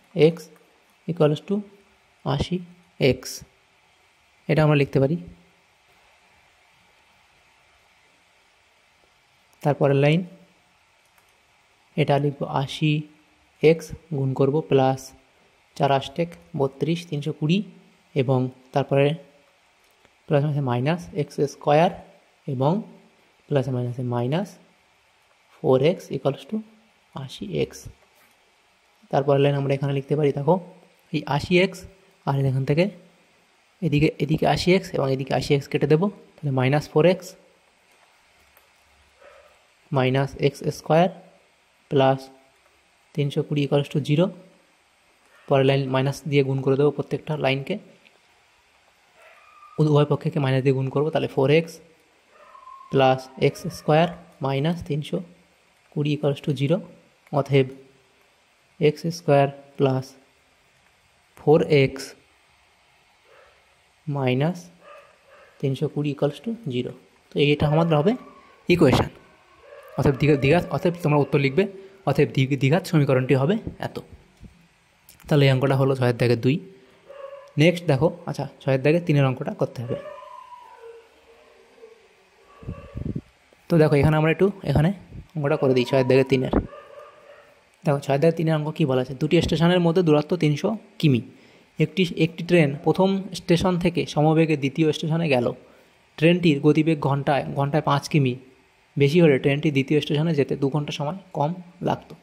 - x equals to 80x। এটা আমরা লিখতে পারি। তারপরের লাইন এটা লিখব 80x গুণ করব প্লাস 4 * 32 320 এবং তারপরে প্লাস মাইনাস x² এবং প্লাস মাইনাসে -4x ইকুয়ালস টু 80x। তারপরের লাইন আমরা এখানে লিখতে পারি, দেখো এই 80x আর এখান থেকে এদিকে 80x এবং এদিকে 80x কেটে দেবো, তাহলে -4x -x² plus 320 equals to 0। পরের লাইন মাইনাস দিয়ে গুণ করে দেবো প্রত্যেকটা লাইনকে, উভয় পক্ষকে মাইনাস দিয়ে গুণ করবো, তাহলে 4x plus x² minus 320 equals to 0। অতএব x² plus 4x minus 320 equals to 0। তো এইটা আমাদের হবে ইকুয়েশান। অতএব তোমরা উত্তর লিখবে, অতএব দ্বিঘাত সমীকরণটি হবে এত। তাহলে এই অঙ্কটা হলো 6 এর দাগে 2। নেক্সট দেখো, আচ্ছা 6 এর দাগে 3 অঙ্কটা করতে হবে। তো দেখো এখানে আমরা এখানে অঙ্কটা করে দিই 6 এর দাগে 3। দেখো 6 এর দাগে 3 অঙ্ক কী বলা আছে? দুটি স্টেশনের মধ্যে দূরত্ব 300 কিমি। একটি ট্রেন প্রথম স্টেশন থেকে সমবেগে দ্বিতীয় স্টেশনে গেল। ট্রেনটির গতিবেগ ঘন্টায় 5 কিমি বেশি হলে ট্রেনটি দ্বিতীয় স্টেশনে যেতে 2 ঘন্টা সময় কম লাগতো।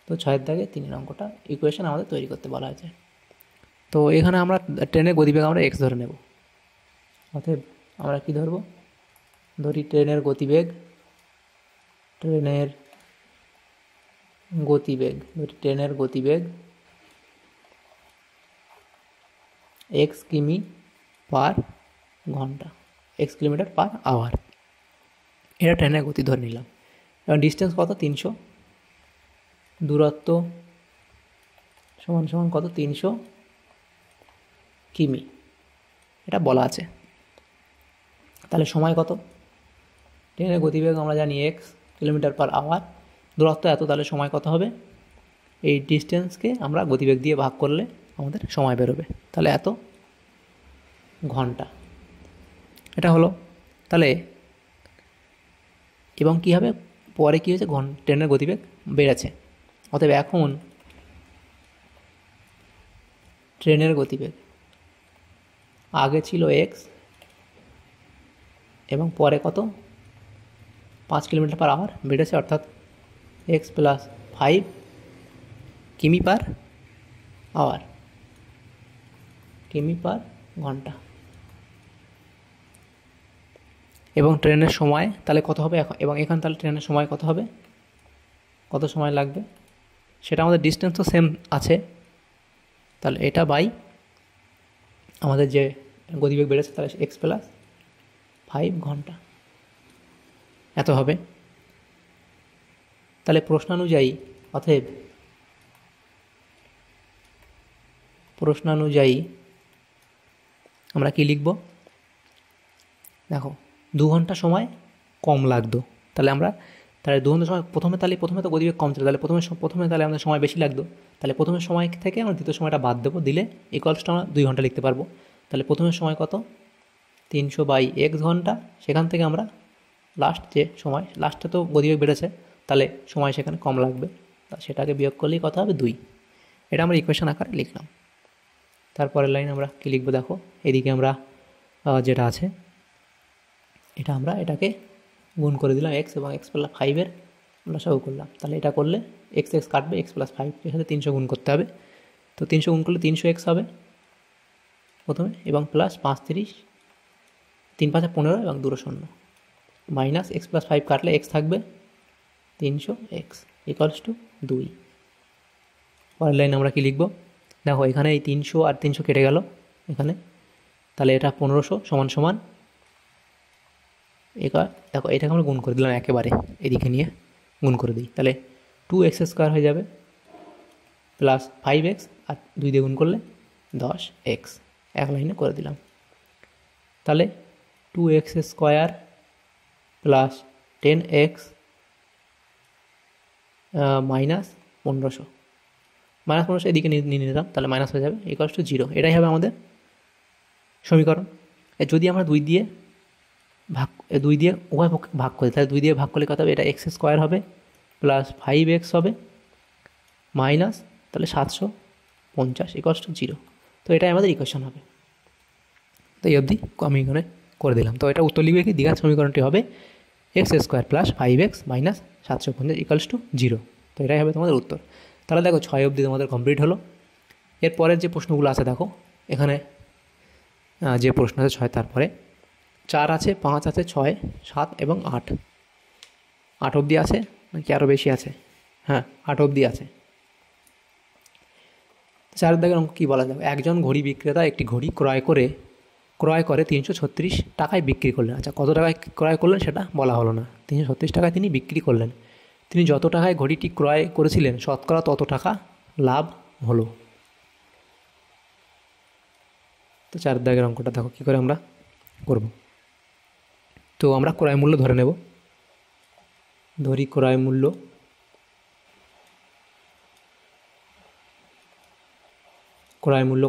তো 6 এর দাগে 3 অঙ্কটা ইকুয়েশন আমাদের তৈরি করতে বলা হয়েছে। তো এখানে আমরা ট্রেনের গতিবেগ আমরা x ধরে নেব। অতএব আমরা কি ধরব? ধরি ট্রেনের গতিবেগ x কিমি পার ঘন্টা, x কিলোমিটার পার আওয়ার। এটা ট্রেনের গতি ধরে নিলাম। এবং ডিস্টেন্স কত? 300। দূরত্ব সমান কত? 300 কিমি, এটা বলা আছে। তাহলে সময় কত? ট্রেনের গতিবেগ আমরা জানি এক্স কিলোমিটার/আওয়ার, দূরত্ব এত, তাহলে সময় কত হবে? এই ডিস্টেন্সকে আমরা গতিবেগ দিয়ে ভাগ করলে আমাদের সময় বেরোবে, তাহলে এত ঘন্টা। এটা হলো তাহলে। এবং কী হবে, পরে কী হয়েছে, ট্রেনের গতিবেগ বেড়েছে। অতএব এখন ট্রেনের গতিবেগ আগে ছিল এক্স এবং পরে কত, 5 কিলোমিটার/আওয়ার বেড়েছে, অর্থাৎ এক্স প্লাস 5 কিমি/আওয়ার, কিমি/ঘন্টা। এবং ট্রেনের সময় তাহলে কত হবে এখন, এবং এখানে তাহলে ট্রেনের সময় কত হবে, কত সময় লাগবে, সেটা আমাদের ডিস্টেন্স তো সেম আছে, তাহলে এটা বাই আমাদের যে গতিবেগ বেড়েছে, তাহলে এক্স প্লাস 5 ঘন্টা এত হবে। তাহলে প্রশ্নানুযায়ী, অতএব প্রশ্নানুযায়ী আমরা কি লিখব, দেখো 2 ঘন্টা সময় কম লাগতো, তাহলে 2 ঘন্টা সময় প্রথমে তো গতিবেগ কম ছিল, তাহলে প্রথমে তাহলে আমাদের সময় বেশি লাগতো, তাহলে প্রথমের সময় থেকে আমরা দ্বিতীয় সময়টা বাদ দেবো, দিলে ইকুয়ালসটা আমরা 2 ঘন্টা লিখতে পারবো। তাহলে প্রথমের সময় কত, 300/x ঘন্টা, সেখান থেকে আমরা লাস্ট যে সময়, লাস্টে তো গতিবেগ বেড়েছে, তাহলে সময় সেখানে কম লাগবে, সেটাকে বিয়োগ করলেই কত হবে, 2। এটা আমরা ইকুয়েশন আকারে লিখলাম। তারপরের লাইন আমরা কী লিখবো, দেখো এদিকে আমরা যেটা আছে এটা আমরা এটাকে গুণ করে দিলাম, এক্স এবং এক্স প্লাস 5-এর আমরা সব করলাম, তাহলে এটা করলে এক্স কাটবে, এক্স প্লাস 5 এর সাথে 300 গুণ করতে হবে, তো 300 গুণ করলে 300x হবে প্রথমে, এবং প্লাস 5 30, 3 5 15 এবং 2 0, মাইনাস এক্স প্লাস 5 কাটলে এক্স থাকবে 300x ইকুয়ালস টু 2। পরের লাইন আমরা কি লিখব, দেখো এখানে এই 300 আর 300 কেটে গেল এখানে, তাহলে এটা 1500 সমান সমান, দেখো এটাকে আমরা গুণ করে দিলাম, একেবারে এদিকে নিয়ে গুণ করে দিই, তাহলে 2x² হয়ে যাবে প্লাস 5x, আর 2 দিয়ে গুণ করলে 10x, এক লাইনে করে দিলাম। তাহলে 2x² প্লাস 10x মাইনাস 1500, এদিকে নিয়ে নিলাম, তাহলে মাইনাস হয়ে যাবে, ইকুয়ালস টু 0। এটাই হবে আমাদের সমীকরণ। যদি আমরা 2 দিয়ে উভয় পক্ষে ভাগ করি, তাহলে 2 দিয়ে ভাগ করলে কত হবে, এটা x² হবে প্লাস 5x হবে মাইনাস, তাহলে 750 ইকুয়ালস টু 0। তো এটাই আমাদের ইকুয়েশন হবে। তো এই অবধি আমি এখানে করে দিলাম। তো এটা উত্তর লিখবে কি, দ্বিঘাত সমীকরণটি হবে x² plus 5x minus 750 equals to 0। তো এটাই হবে তোমাদের উত্তর। তাহলে দেখো 6 অবধি তোমাদের কমপ্লিট হলো। এরপরের যে প্রশ্নগুলো আছে দেখো, এখানে যে প্রশ্ন আছে 6, তারপরে 4 আছে, 5 আছে, 6, 7 এবং 8 অবধি আছে নাকি আরও বেশি আছে? হ্যাঁ, 8 অবধি আছে। 4 দাগের অঙ্ক কী বলা যাবে, একজন ঘড়ি বিক্রেতা একটি ঘড়ি ক্রয় করে 336 টাকায় বিক্রি করলেন। আচ্ছা, কত টাকায় ক্রয় করলেন সেটা বলা হলো না, 336 টাকায় তিনি বিক্রি করলেন। তিনি যত টাকায় ঘড়িটি ক্রয় করেছিলেন শতকরা তত টাকা লাভ হলো। তো 4 দাগের অঙ্কটা দেখো কী করে আমরা করব। তো আমরা ক্রয় মূল্য ধরে নেব, ধরি ক্রয় মূল্য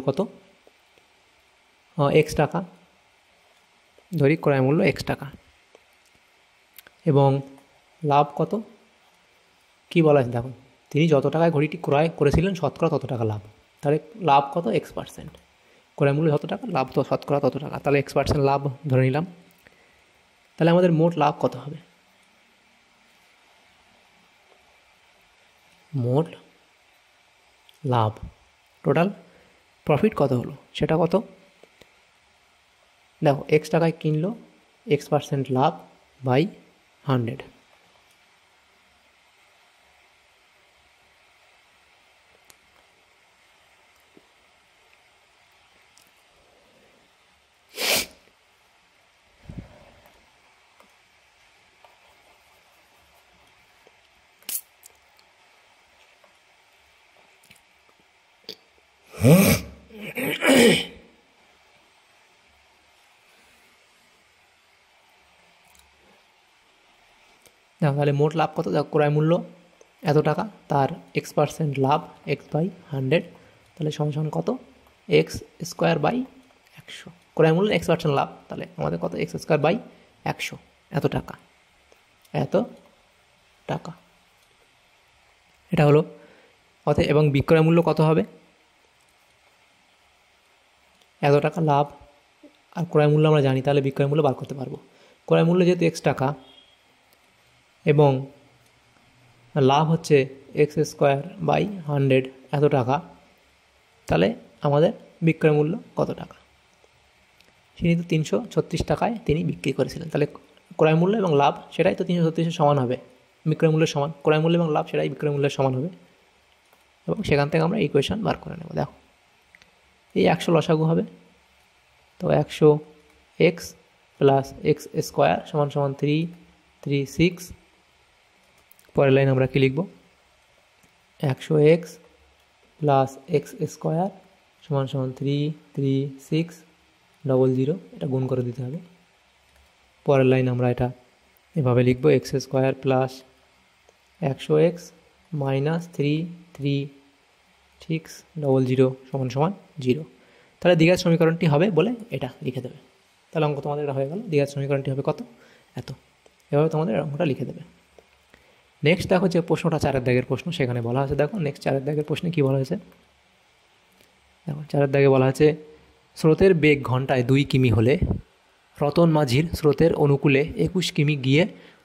কত, x টাকা, ধরি ক্রয় মূল্য x টাকা, এবং লাভ কত, কি বলা আছে দেখো, তিনি যত টাকায় ঘড়িটি ক্রয় করেছিলেন শতকরা তত টাকা লাভ, তাহলে লাভ কত, x%, ক্রয় মূল্য যত টাকা, লাভ তো শতকরা তত টাকা, তাহলে x% লাভ ধরে নিলাম। তাহলে আমাদের মোট লাভ কত হবে, মোট লাভ, টোটাল প্রফিট কত হলো সেটা কত, দেখো x টাকায় কিনলো, x% লাভ বাই 100। দেখো তাহলে মোট লাভ কত, দেখো ক্রয় মূল্য এত টাকা, তার x% লাভ x/100, তাহলে সমান কত x² / 100। ক্রয় মূল্য x% লাভ, তাহলে আমাদের কত x²/100, এত টাকা, এত টাকা, এটা হলো অতএব। এবং বিক্রয় মূল্য কত হবে, এত টাকা লাভ আর ক্রয় মূল্য আমরা জানি, তাহলে বিক্রয় মূল্য বার করতে পারবো। ক্রয় মূল্য যেহেতু x টাকা এবং লাভ হচ্ছে x²/100 এত টাকা, তাহলে আমাদের বিক্রয় মূল্য কত টাকা, তিনি তো 336 টাকায় তিনি বিক্রি করেছিলেন। তাহলে ক্রয় মূল্য এবং লাভ সেটাই তো 336 সমান হবে, বিক্রয় মূল্যের সমান, ক্রয় মূল্য এবং লাভ সেটাই বিক্রয় মূল্যের সমান হবে। এবং সেখান থেকে আমরা ইকুয়েশন বার করে নেব। দেখো এই 100 লসাগু হবে, তো 100x + x² = 336। পরের লাইন আমরা কি লিখব, 100x + x² = 33600, এটা গুণ করে দিতে হবে। পরের লাইন আমরা এটা এভাবে লিখব, x² + 100x - 33600 = 0। তাহলে দ্বিঘাত সমীকরণটি হবে বলে এটা লিখে দেবে। তাহলে অঙ্ক তোমাদের এটা হয়ে গেল, দ্বিঘাত সমীকরণটি হবে কত, এত। এভাবে তোমাদের অঙ্কটা লিখে দেবে। নেক্সট দেখো যে প্রশ্নটা 4 দাগের প্রশ্ন, সেখানে বলা আছে, দেখো নেক্সট 4 দাগের প্রশ্নে কী বলা হয়েছে, দেখো 4 দাগে বলা আছে স্রোতের বেগ ঘন্টায় 2 কিমি হলে রতন মাঝির স্রোতের অনুকূলে 21 কিমি গিয়ে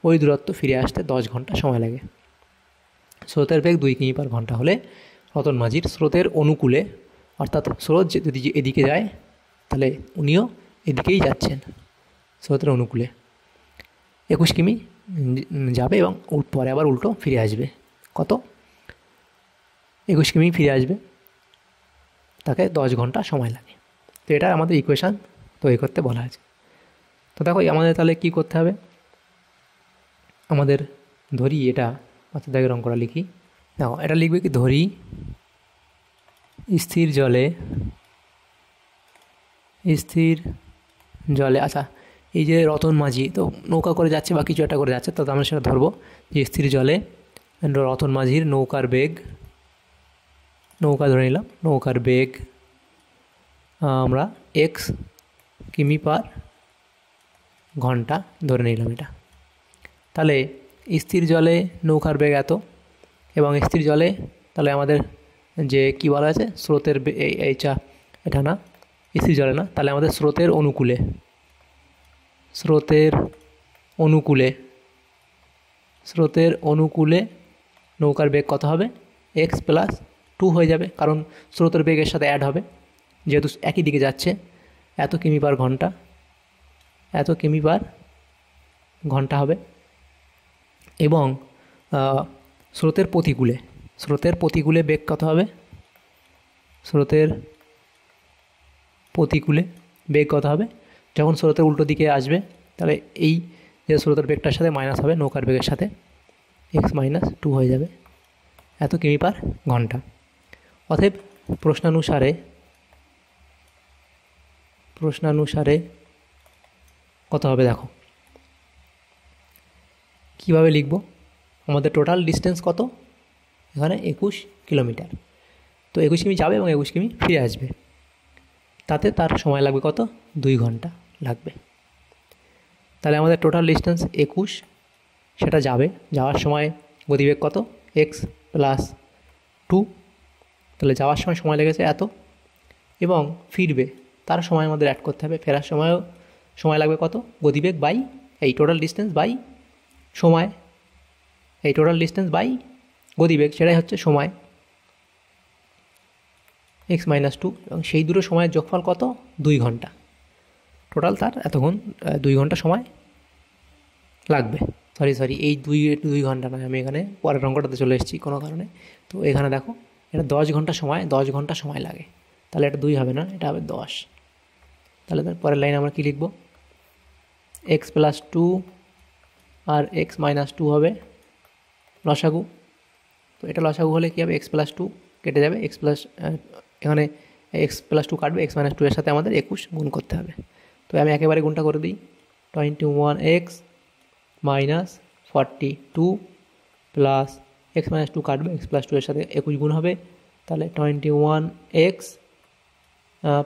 ওই দূরত্ব ফিরে আসতে 10 ঘন্টা সময় লাগে। স্রোতের বেগ 2 কিমি/ঘন্টা হলে রতন মাঝির স্রোতের অনুকূলে, অর্থাৎ স্রোত যদি এদিকে যায় তাহলে উনিও এদিকেই যাচ্ছেন, স্রোতের অনুকূলে 21 কিমি যাবে এবং পরে আবার উল্টো ফিরে আসবে, কত 21 কিমি ফিরে আসবে, তাকে 10 ঘন্টা সময় লাগে। তো এটা আমাদের ইকুয়েশান তৈরি করতে বলা আছে। তো দেখো আমাদের তাহলে কী করতে হবে, আমাদের ধরি এটা 5 দাগের অঙ্কটা লিখি। দেখো এটা লিখবে কি, ধরি স্থির জলে, আচ্ছা এই যে রতন মাঝি তো নৌকা করে যাচ্ছে বা কিছু একটা করে যাচ্ছে, তো আমরা সেটা ধরবো যে স্থির জলে রতন মাঝির নৌকার বেগ, নৌকা ধরে নিলাম, নৌকার বেগ আমরা x কিমি/ঘন্টা ধরে নিলাম এটা। তাহলে স্থির জলে নৌকার বেগ এত, এবং স্থির জলে তাহলে আমাদের যে কী বলা আছে, স্রোতের এইটা, এটা না স্থির জলে না, তাহলে আমাদের স্রোতের অনুকূলে নৌকার বেগ কত হবে, x+2 হয়ে যাবে, কারণ স্রোতের বেগের সাথে অ্যাড হবে, যেহেতু একই দিকে যাচ্ছে, এত কিমি/ঘন্টা হবে। এবং স্রোতের প্রতিকূলে বেগ কত হবে, যখন স্রোতের উল্টো দিকে আসবে, তাহলে এই যে স্রোতের বেগটার সাথে মাইনাস হবে নৌকার বেগের সাথে, x-2 হয়ে যাবে, এত কিমি/ঘন্টা। অতএব প্রশ্নানুসারে কত হবে, দেখো কীভাবে লিখব, আমাদের টোটাল ডিস্টেন্স কত, এখানে 21 কিলোমিটার, তো 21 কিমি যাবে এবং 21 কিমি ফিরে আসবে, তাতে তার সময় লাগবে কত, 2 ঘন্টা লাগবে। তাহলে আমাদের টোটাল ডিস্টেন্স 21, সেটা যাওয়ার সময় গতিবেগ কত x+2, তাহলে যাওয়ার সময় লেগেছে এত, এবং ফিরবে তার সময় আমাদের অ্যাড করতে হবে, ফেরার সময়ও সময় লাগবে কত, গতিবেগ বাই এই টোটাল ডিস্টেন্স বাই সময়, এই টোটাল ডিস্টেন্স বাই গতিবেগ, সেটাই হচ্ছে সময় x-2, এবং সেই দুটো সময়ের যোগফল কত, 2 ঘন্টা। টোটাল তার এতক্ষণ 2 ঘন্টা সময় লাগবে, সরি এই 2 ঘন্টা নয়, আমি এখানে পরের অঙ্কটাতে চলে এসেছি কোনো কারণে। তো এখানে দেখো এটা 10 ঘন্টা সময় লাগে, তাহলে এটা 2 হবে না, এটা হবে 10। তাহলে তার পরের লাইন আমরা কী লিখব, x+2 আর x-2 হবে লসাগু, তো এটা লসাগু হলে কী হবে, x+2 কেটে যাবে, এখানে x+2 কাটবে, x-2 এর সাথে আমাদের 21 গুণ করতে হবে। তো আমি একেবারে গুণটা করে দিই, 21x - 42 plus x minus two কাটবে, এক্স প্লাস টু এর সাথে 21 গুণ হবে, তাহলে 21x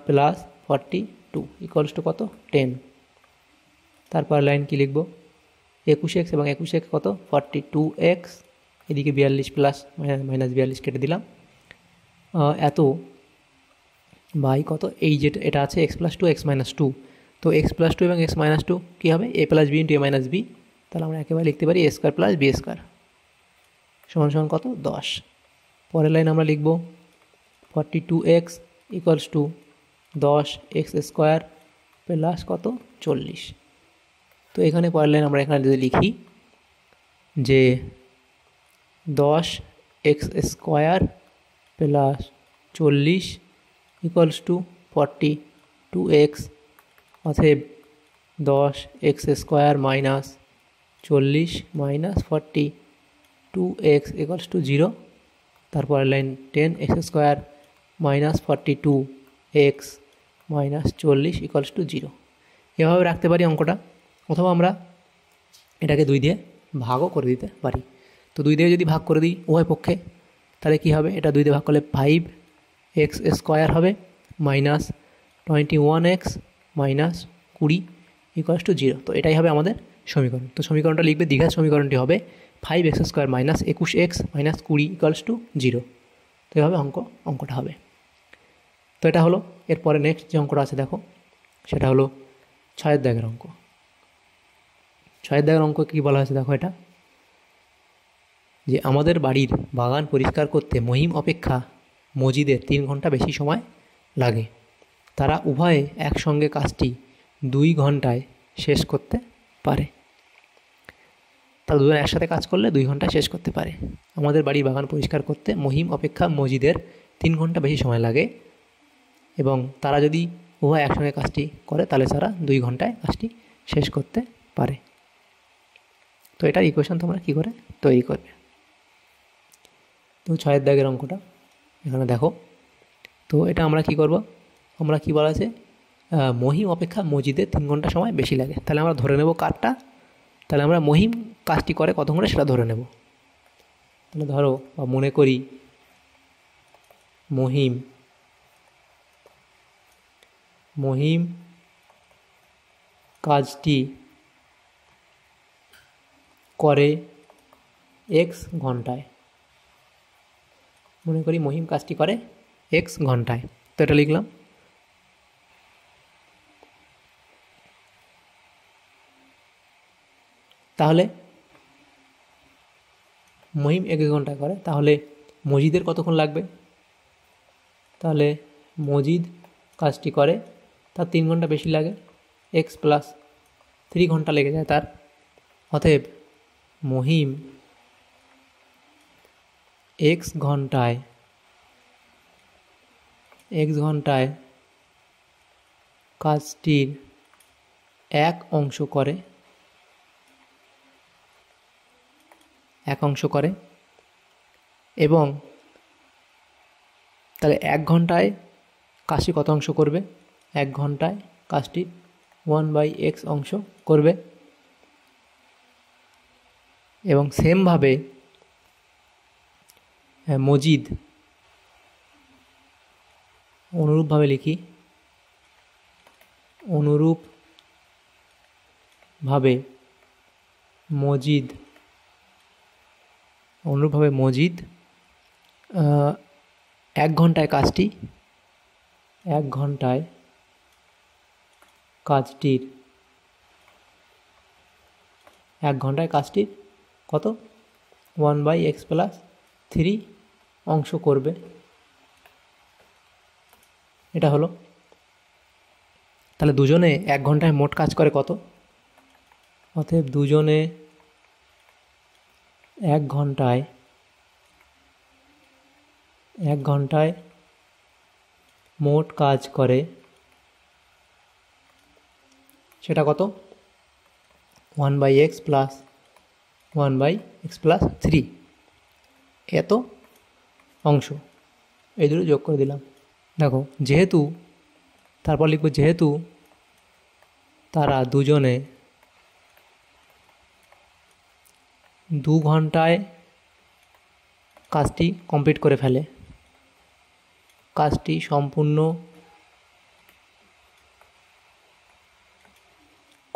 প্লাস 42 ইকুয়ালস টু কত 10। তারপর লাইন কি লিখব, 21x এবং 21x কত 42x, এদিকে 42 প্লাস মাইনাস 42 কেটে দিলাম, এত বাই কত এই যেটা এটা আছে x plus two x minus two, তো এক্স প্লাস টু এবং এক্স মাইনাস টু কী হবে a plus b into a minus b, তাহলে আমরা একেবারে লিখতে পারি a square plus b square সমান সমান কত 10। পরের লাইন আমরা লিখব 42x equals to 10x square plus কত 40। তো এখানে পরের লাইন আমরা এখানে যদি লিখি যে 10x square plus 40 equals to 42x, অতএব 10x square minus 40 minus 42x equals to 0। তারপর line 10x square minus 42x minus 40 equals to 0। এভাবে রাখতে পারি অঙ্কটা, অথবা আমরা এটাকে 2 দিয়ে ভাগও করে দিতে পারি। তো 2 দিয়ে যদি ভাগ করে দিই উভয় পক্ষে, তাহলে কী হবে, এটা 2 দিয়ে ভাগ করলে 5x স্কোয়ার হবে minus 21x minus 20 equals to 0। তো এটাই হবে আমাদের সমীকরণ। তো সমীকরণটা লিখবে, দ্বিঘাত সমীকরণটি হবে 5x square minus 21x minus 20 equals to 0। তো এভাবে অঙ্কটা হবে। তো এটা হলো। এরপরে নেক্সট যে অঙ্কটা আছে দেখো, সেটা হলো 6 দাগের অঙ্ক। 6 দাগের অঙ্ক কী বলা হয়েছে দেখো, এটা যে আমাদের বাড়ির বাগান পরিষ্কার করতে মহিম অপেক্ষা মজিদের 3 ঘন্টা বেশি সময় লাগে। তারা উভয়ে একসঙ্গে কাজটি 2 ঘন্টায় শেষ করতে পারে। তারা দুজন একসাথে কাজ করলে 2 ঘন্টা শেষ করতে পারে। আমাদের বাড়ির বাগান পরিষ্কার করতে মহিম অপেক্ষা মজিদের 3 ঘন্টা বেশি সময় লাগে, এবং তারা যদি উভয় একসঙ্গে কাজটি করে তাহলে তারা 2 ঘন্টায় কাজটি শেষ করতে পারে। তো এটার ইকুয়েশন তোমরা কী করে তৈরি করবে। তো 6 দাগের অঙ্কটা এখানে দেখো। তো এটা আমরা কি করব, আমরা কি বলা আছে মহিম অপেক্ষা মজিদের 3 ঘন্টা সময় বেশি লাগে। তাহলে আমরা ধরে নেব কারটা, তাহলে আমরা মহিম কাজটি করে কত ঘন্টা সেটা ধরে নেব। তাহলে ধরো বা মনে করি মহিম কাজটি করে x ঘন্টায়। মনে করি মহিম কাজটি করে x ঘন্টায়। তো এটা লিখলাম। তাহলে মহিম 1 ঘন্টায় করে, তাহলে মজিদের কতক্ষণ লাগবে, তাহলে মজিদ কাজটি করে তার 3 ঘন্টা বেশি লাগে, x প্লাস 3 ঘন্টা লেগে যায় তার। অতএব মহিম x ঘন্টায় কাজটির 1 অংশ করে এবং তাহলে 1 ঘন্টায় কাজটি কত অংশ করবে, 1 ঘন্টায় কাজটি 1/x অংশ করবে। এবং সেমভাবে মজিদ, অনুরূপভাবে লিখি, অনুরূপভাবে মজিদ 1 ঘন্টায় কাজটির 1 ঘন্টায় কাজটির কত 1/x প্লাস 3 অংশ করবে। এটা হলো। তাহলে দুজনে 1 ঘন্টায় মোট কাজ করে কত, অতএব দুজনে 1 ঘন্টায় মোট কাজ করে, সেটা কত 1/x প্লাস 1/x প্লাস 3, এত অংশ। এই দুটো যোগ করে দিলাম। দেখো যেহেতু, তারপর লিখব যেহেতু তারা দুজনে 2 ঘন্টায় কাজটি কমপ্লিট করে ফেলে, কাজটি সম্পূর্ণ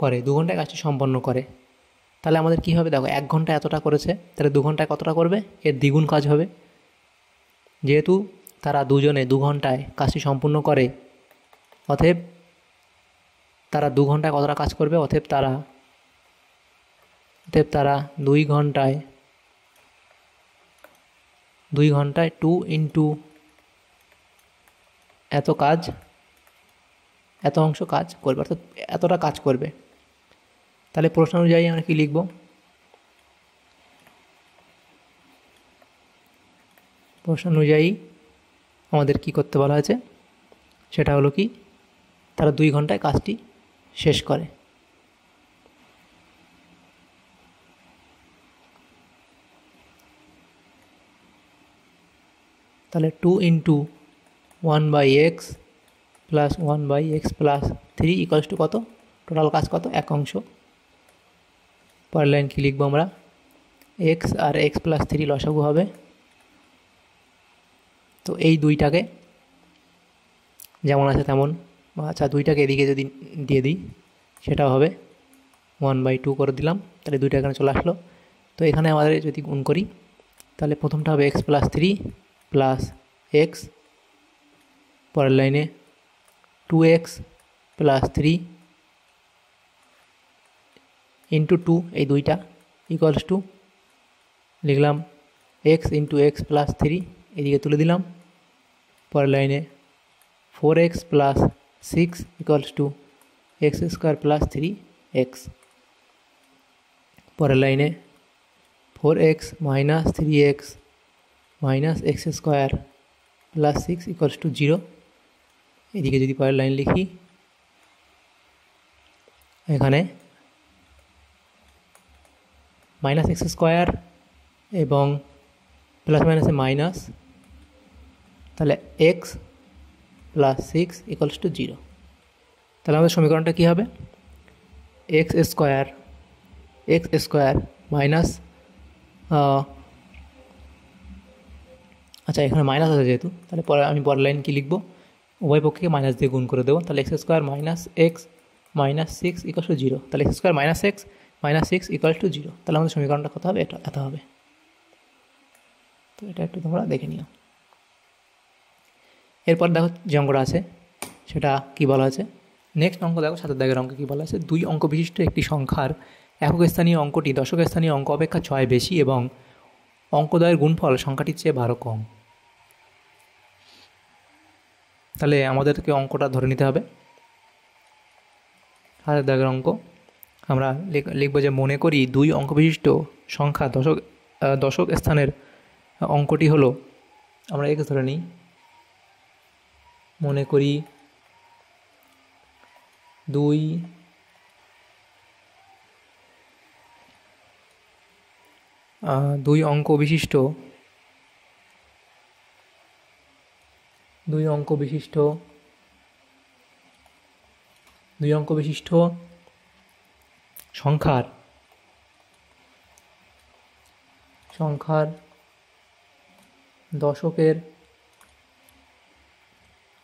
করে, 2 ঘন্টায় কাজটি সম্পন্ন করে। তাহলে আমাদের কী হবে দেখো, 1 ঘন্টা এতটা করেছে, তাহলে 2 ঘন্টায় কতটা করবে, এর দ্বিগুণ কাজ হবে। যেহেতু তারা দুজনে 2 ঘন্টায় কাজটি সম্পূর্ণ করে, অতএব তারা 2 ঘন্টায় কতটা কাজ করবে, অতএব তারা 2 ঘন্টায় 2 ইন্টু এত কাজ, এত অংশ কাজ করবে, অর্থাৎ এতটা কাজ করবে। তাহলে প্রশ্ন অনুযায়ী আমরা কী লিখব, প্রশ্ন অনুযায়ী আমাদের কি করতে বলা হয়েছে, সেটা হলো কি, তারা 2 ঘন্টায় কাজটি শেষ করে। তাহলে 2 into 1/x plus 1/x plus 3 equals to কত, টোটাল কাজ কত, 1 অংশ। পরের লাইন কী লিখবো আমরা, x আর x প্লাস 3 লসাগু হবে। তো এই দুইটাকে যেমন আছে তেমন, আচ্ছা 2টাকে এদিকে যদি দিয়ে দিই সেটাও হবে 1/2 করে দিলাম, তাহলে 2টা এখানে চলে আসলো। তো এখানে আমাদের যদি গুণ করি, তাহলে প্রথমটা হবে x প্লাস 3 প্লাস x, পরের লাইনে 2x প্লাস 3 ইন্টু 2, এই দুইটা ইকুয়ালস টু লিখলাম x ইন্টু x প্লাস 3, এদিকে তুলে দিলাম। পরের লাইনে 4x plus 6 equals to x square plus 3x। পরের লাইনে 4x minus 3x minus x square plus 6 equals to 0। এদিকে যদি পরের লাইন লিখি, এখানে মাইনাস এক্স স্কোয়ার এবং প্লাস মাইনাসে মাইনাস, তাহলে এক্স প্লাস 6 ইকুয়ালস টু 0। তাহলে আমাদের সমীকরণটা কী হবে, এক্স স্কোয়ার মাইনাস, আচ্ছা এখানে মাইনাস আছে যেহেতু, তাহলে আমি পরের লাইন কী লিখবো, উভয় পক্ষকে মাইনাস দিয়ে গুণ করে দেবো। তাহলে x square minus x minus 6 equals to 0, তাহলে x square minus x minus 6 equals to 0। তাহলে আমাদের সমীকরণটা কত হবে, এত হবে। তো এটা একটু তোমরা দেখে নিও। এরপর দেখো যে অঙ্কটা আছে সেটা কী বলা আছে, নেক্সট অঙ্ক দেখো 7 দাগের অঙ্ক কী বলা আছে, 2 অঙ্ক বিশিষ্ট একটি সংখ্যার একক স্থানীয় অঙ্কটি দশক স্থানীয় অঙ্ক অপেক্ষা 6 বেশি এবং অঙ্কদ্বয়ের গুণফল সংখ্যাটির চেয়ে 12 কম। তাহলে আমাদেরকে অঙ্কটা ধরে নিতে হবে। 7 দাগের অঙ্ক আমরা লিখব যে, মনে করি 2 অঙ্ক বিশিষ্ট সংখ্যা দশক স্থানের অঙ্কটি হলো, আমরা একে ধরে নিই, মনে করি 2 অঙ্ক বিশিষ্ট সংখ্যার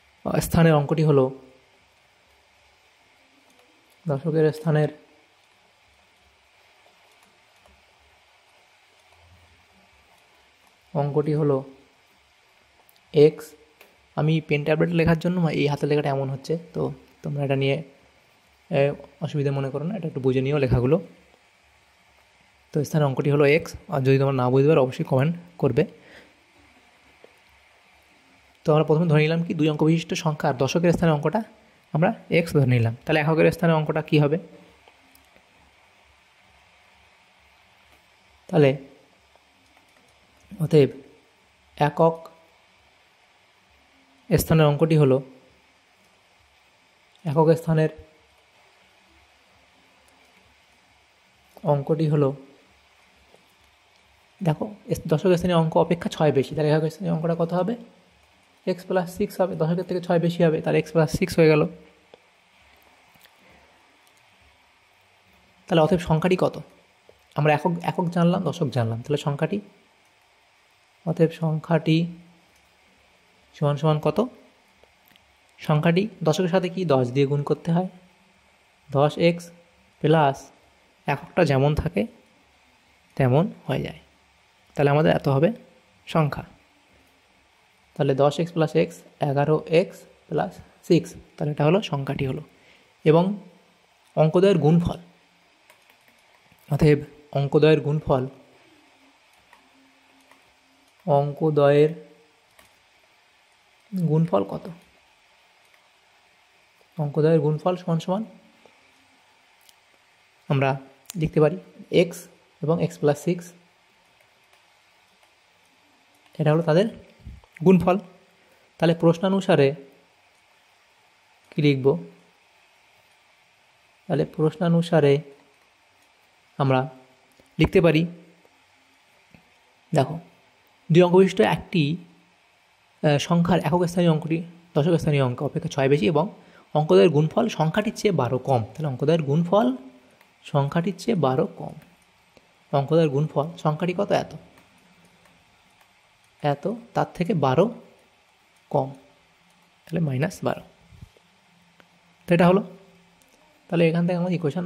দশকের স্থানের অঙ্কটি হলো, দশকের স্থানের অঙ্কটি হলো এক্স। আমি পেন ট্যাবলেট লেখার জন্য এই হাতে লেখাটা এমন হচ্ছে, তো তোমরা এটা নিয়ে অসুবিধা মনে করো না, এটা একটু বুঝে নিও লেখাগুলো। তো স্থানের অঙ্কটি হলো এক্স, আর যদি তোমরা না বুঝতে পারো অবশ্যই কমেন্ট করবে। তো আমরা প্রথমে ধরে নিলাম কি, 2 অঙ্ক বিশিষ্ট সংখ্যার দশকের স্থানের অঙ্কটা আমরা এক্স ধরে নিলাম। তাহলে এককের স্থানের অঙ্কটা কী হবে, তাহলে অতএব একক স্থানের অঙ্কটি হলো, একক স্থানের অঙ্কটি হলো, দেখো দশক স্থানীয় অঙ্ক অপেক্ষা 6 বেশি, তাহলে একক স্থানীয় অঙ্কটা কত হবে, এক্স প্লাস 6 হবে, দশকের থেকে 6 বেশি হবে, তাহলে এক্স প্লাস 6 হয়ে গেল। তাহলে অতএব সংখ্যাটি কত, আমরা একক একক জানলাম, দশক জানলাম, তাহলে সংখ্যাটি, অতএব সংখ্যাটি সমান সমান কত? সংখ্যাটি দশকের সাথে কি 10 দিয়ে গুণ করতে হয়, 10x প্লাস এককটা যেমন থাকে তেমন হয়ে যায়, তাহলে আমাদের এত হবে সংখ্যা। তাহলে 10x plus x 11x plus 6, তাহলে এটা হলো সংখ্যাটি হলো। এবং অঙ্কদ্বয়ের গুণফল, অতএব অঙ্কদ্বয়ের গুণফল, অঙ্কদ্বয়ের গুণফল কত? অঙ্কদ্বয়ের গুণফল সমান সমান আমরা লিখতে পারি x এবং x প্লাস 6, এটা হলো তাদের গুণফল। তাহলে প্রশ্নানুসারে কী লিখব? তাহলে প্রশ্নানুসারে আমরা লিখতে পারি, দেখো, দুই অঙ্ক বিশিষ্ট একটি সংখ্যার একক স্থানীয় অঙ্কটি দশক স্থানীয় অঙ্ক অপেক্ষা 6 বেশি এবং অঙ্কদ্বয়ের গুণফল সংখ্যাটির চেয়ে 12 কম। তাহলে অঙ্কদ্বয়ের গুণফল সংখ্যাটির চেয়ে 12 কম। অঙ্কদ্বয়ের গুণফল সংখ্যাটি কত? এত, এত, তার থেকে 12 কম, তাহলে -12। তো এটা হলো। তাহলে এখান থেকে আমরা ইকুয়েশান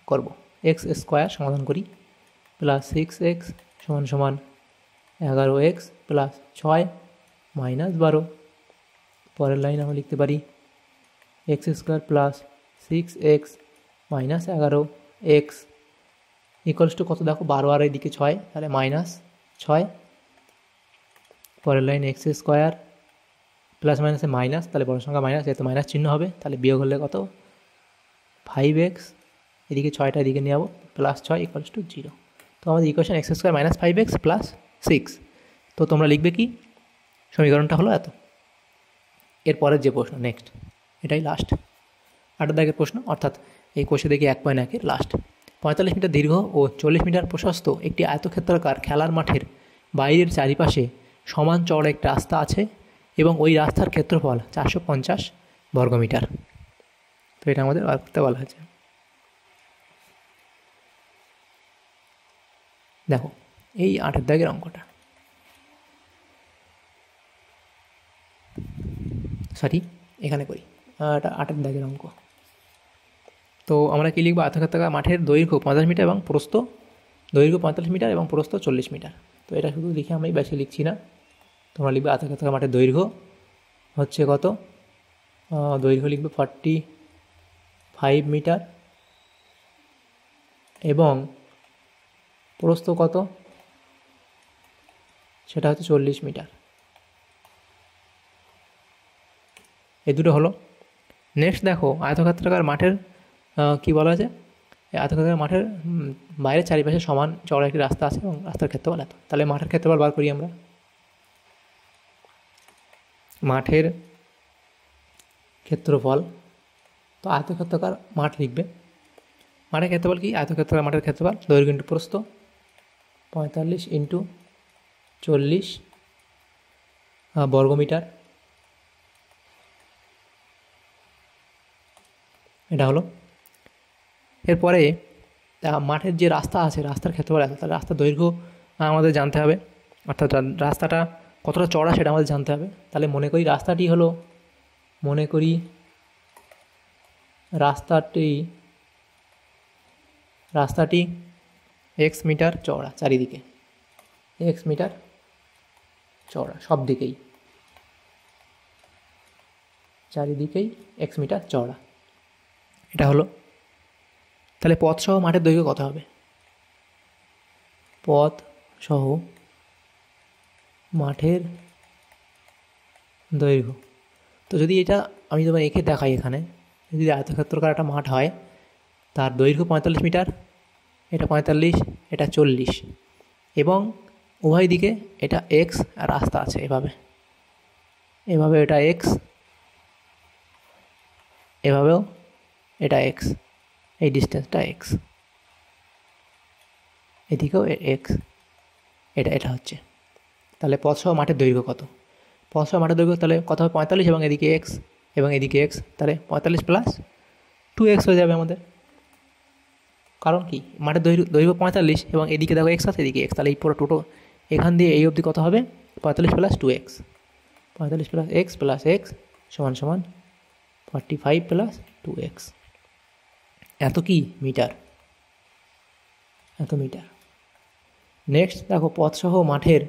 করব, এক্স স্কোয়ার সমাধান করি, প্লাস 6x সমান সমান 11x প্লাস 6 -12। পরের লাইন আমরা লিখতে পারি x square plus 6x minus 11x equals to কত? দেখো 12 আর এদিকে 6, তাহলে -6। পরের লাইন এক্স স্কোয়ার প্লাস মাইনাসে মাইনাস, তাহলে বড় সংখ্যা মাইনাস, যেহেতু মাইনাস চিহ্ন হবে, তাহলে বিয়োগ হলে কত? 5x, এদিকে 6টা এদিকে নিয়ে যাবো, প্লাস 6 ইকুয়ালস টু 0। তো আমাদের equation x square minus 5x plus 6। তো তোমরা লিখবে কি? সমীকরণটা হলো এত। এরপরের যে প্রশ্ন নেক্সট, এটাই লাস্ট 8 দাগের প্রশ্ন, অর্থাৎ এই কোষে দেখি 1.1-এর লাস্ট। 45 মিটার দীর্ঘ ও 40 মিটার প্রশস্ত একটি আয়তক্ষেত্রাকার খেলার মাঠের বাইরের চারিপাশে সমান চওড়া একটা রাস্তা আছে এবং ওই রাস্তার ক্ষেত্রফল 450 বর্গমিটার। তো এটা আমাদের বার করতে বলা হয়েছে। দেখো এই 8 দাগের অঙ্কটা, সরি এখানে করি, এটা 8 দাগের অঙ্ক। তো আমরা কী লিখবো? আয়তক্ষেত্রাকার মাঠের দৈর্ঘ্য 50 মিটার এবং প্রস্থ, দৈর্ঘ্য 45 মিটার এবং প্রস্থ 40 মিটার। তো এটা শুধু লিখে আমি বেশি লিখছি না, তোমরা লিখবে আয়তক্ষেত্রাকার মাঠের দৈর্ঘ্য হচ্ছে কত? দৈর্ঘ্য লিখবে 45 মিটার এবং প্রস্থ কত? সেটা হচ্ছে 40 মিটার। এই দুটো হলো। নেক্সট দেখো আয়তক্ষেত্রাকার মাঠের কী বলা আছে? আয়তক্ষেত্রাকার মাঠের বাইরের চারিপাশে সমান চওড়া একটি রাস্তা আছে এবং রাস্তার ক্ষেত্রফল এত। তাহলে মাঠের ক্ষেত্রফল বার করি আমরা। মাঠের ক্ষেত্রফল, তো আয়তক্ষেত্রাকার মাঠ লিখবে। মাঠের ক্ষেত্রফল কি? আয়তক্ষেত্রাকার মাঠের ক্ষেত্রফল দৈর্ঘ্য ইন্টু প্রস্থ, 45 ইন্টু 40 বর্গমিটার। এটা হলো। এরপরে মাঠের যে রাস্তা আছে, রাস্তার ক্ষেত্রফল এত, তাহলে রাস্তার দৈর্ঘ্য আমাদের জানতে হবে, অর্থাৎ রাস্তাটা কতটা চড়া সেটা আমাদের জানতে হবে। তাহলে মনে করি রাস্তাটি হলো, মনে করি রাস্তাটি x মিটার চওড়া, চারিদিকে x মিটার চওড়া, সব দিকেই, চারিদিকেই x মিটার চওড়া। এটা হলো। তাহলে পথ সহ মাঠের দৈর্ঘ্য কত হবে? পথ সহ মাঠের দৈর্ঘ্য, তো যদি এটা আমি তোমার এঁকে দেখাই, এখানে যদি আয়তক্ষেত্রাকার একটা মাঠ হয়, তার দৈর্ঘ্য 45 মিটার, এটা 45, এটা 40, এবং উভয় দিকে এটা x আর রাস্তা আছে, এভাবে এভাবে এটা x, এভাবেও এটা x, এই ডিস্টেন্সটা x, এদিকেও x, এটা হচ্ছে। তাহলে পথ সহ মাঠের দৈর্ঘ্য কত? পথ সহ মাঠের দৈর্ঘ্য তাহলে কত হবে? 45 এবং এদিকে x এবং এদিকে x, তাহলে 45 প্লাস 2x হয়ে যাবে আমাদের। কারণ কি, মাঠের দৈর্ঘ্য 45 এবং এদিকে দেখো এক্স আছে, এদিকে এক্স, তাহলে এই পুরো টোটো এখান দিয়ে এই অবধি কত হবে, 45 plus 2x, 45 plus x plus x সমান সমান 45 প্লাস 2x, এত কি মিটার, এত মিটার। নেক্সট দেখো পথসহ মাঠের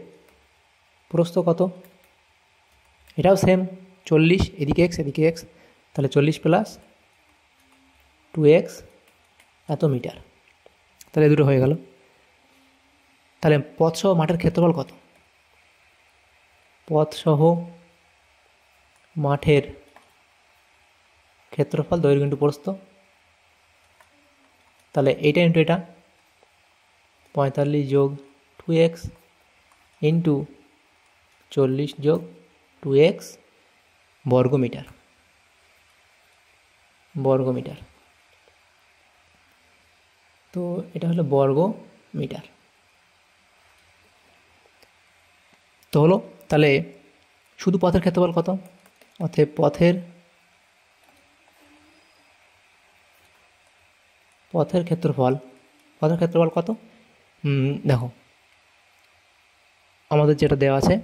প্রস্থ কত, এটাও সেম 40, এদিকে এক্স এদিকে এক্স, তাহলে 40 প্লাস 2x এত মিটার, তাহলে দুটো হয়ে গেল। তাহলে পথসহ মাঠের ক্ষেত্রফল কত, পথসহ মাঠের ক্ষেত্রফল দৈর্ঘ্য ইন্টু প্রস্থ, তাহলে এইটা ইন্টু এটা 45 যোগ 2x ইন্টু 40 যোগ 2x বর্গমিটার, বর্গমিটার। তো এটা হলো বর্গ মিটার। তো হলো, তাহলে শুধু পথের ক্ষেত্রফল কত, অতএব পথের ক্ষেত্রফল, পথের ক্ষেত্রফল কত, দেখো আমাদের যেটা দেওয়া আছে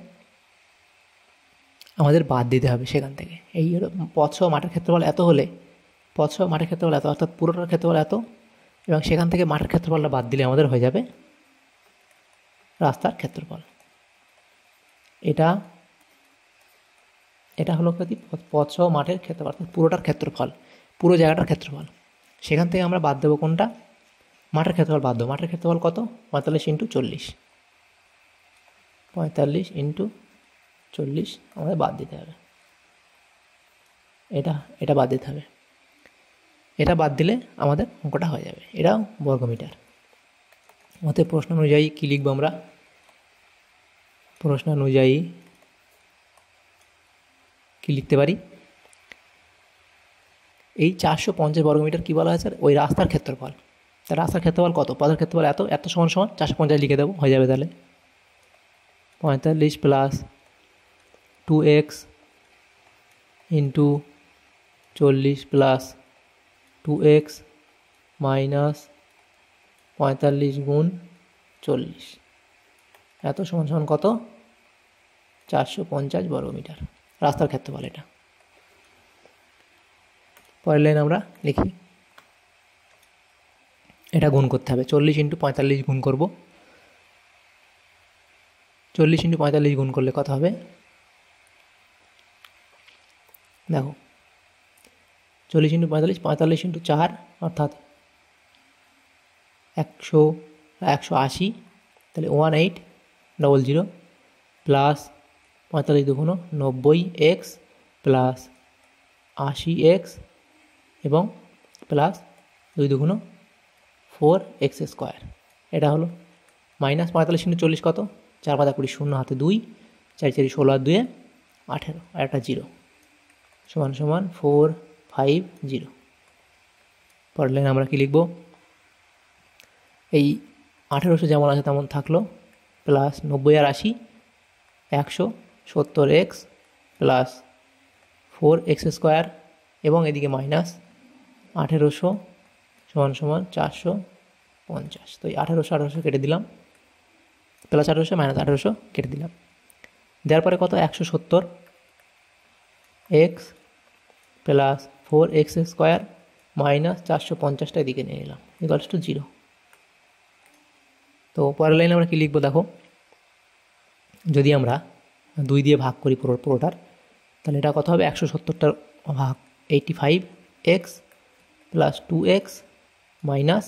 আমাদের বাদ দিতে হবে সেখান থেকে। এই পথসহ মাঠের ক্ষেত্রফল এত হলে, পথসহ মাঠের ক্ষেত্রফল এত, অর্থাৎ পুরোটার ক্ষেত্রফল এত, এবং সেখান থেকে মাঠের ক্ষেত্রফলটা বাদ দিলে আমাদের হয়ে যাবে রাস্তার ক্ষেত্রফল। এটা এটা হলো কি, পথসহ মাঠের ক্ষেত্রফল, অর্থাৎ পুরোটার ক্ষেত্রফল, পুরো জায়গাটার ক্ষেত্রফল। সেখান থেকে আমরা বাদ দেবো কোনটা, মাঠের ক্ষেত্রফল বাদ দেবো। মাঠের ক্ষেত্রফল কত, 45 ইন্টু 40, 45 ইন্টু 40 আমাদের বাদ দিতে হবে, এটা বাদ দিতে হবে। এটা বাদ দিলে আমাদের অঙ্কটা হয়ে যাবে, এটাও বর্গমিটার। অতএব প্রশ্ন অনুযায়ী কী লিখব আমরা, প্রশ্ন অনুযায়ী কি লিখতে পারি, এই 450 বর্গমিটার কী বলা হয়েছে, ওই রাস্তার ক্ষেত্রফল। তা রাস্তার ক্ষেত্রফল কত, পথের ক্ষেত্রফল এত, এত সমান সমান 450 লিখে দেবো, হয়ে যাবে। তাহলে 45 plus 2x into 40 plus 2x minus 45 গুণ 40, এত সমান সমান কত, 450 বর্গমিটার রাস্তার ক্ষেত্রফল। এটা পরের লাইন আমরা লিখি, এটা গুণ করতে হবে, 40 ইন্টু 45 গুণ করব, 40 ইন্টু 45 গুণ করলে কত হবে, দেখো 40 ইন্টু 45, 45 ইন্টু 4 অর্থাৎ 180, তাহলে 1800 প্লাস 45 দুগুণ 90x প্লাস 80x এবং প্লাস 2 দুগুণ 4x স্কোয়ার, এটা হলো মাইনাস 45 ইন্টু 40 কত, 4 5 20, 0 হাতে 2, 4 4 16 আর 2 18, আর একটা 0 সমান সমান 450। পরের লাইন আমরা কী লিখব, এই 1800 যেমন আছে তেমন থাকলো, প্লাস 90 আর 80 170x প্লাস 4x স্কোয়ার এবং এদিকে মাইনাস 1800 সমান সমান 450। তো এই 1800 কেটে দিলাম, প্লাস 1800 মাইনাস 1800 কেটে দিলাম, দেওয়ার পরে কত, 170x plus 4x square minus 450টা এদিকে নিয়ে নিলাম, ইকুয়ালস টু 0। তো পরের লাইনে আমরা কী লিখবো, দেখো যদি আমরা 2 দিয়ে ভাগ করি পুরোটার, তাহলে এটা কত হবে, 170টার ভাগ 85x প্লাস 2x মাইনাস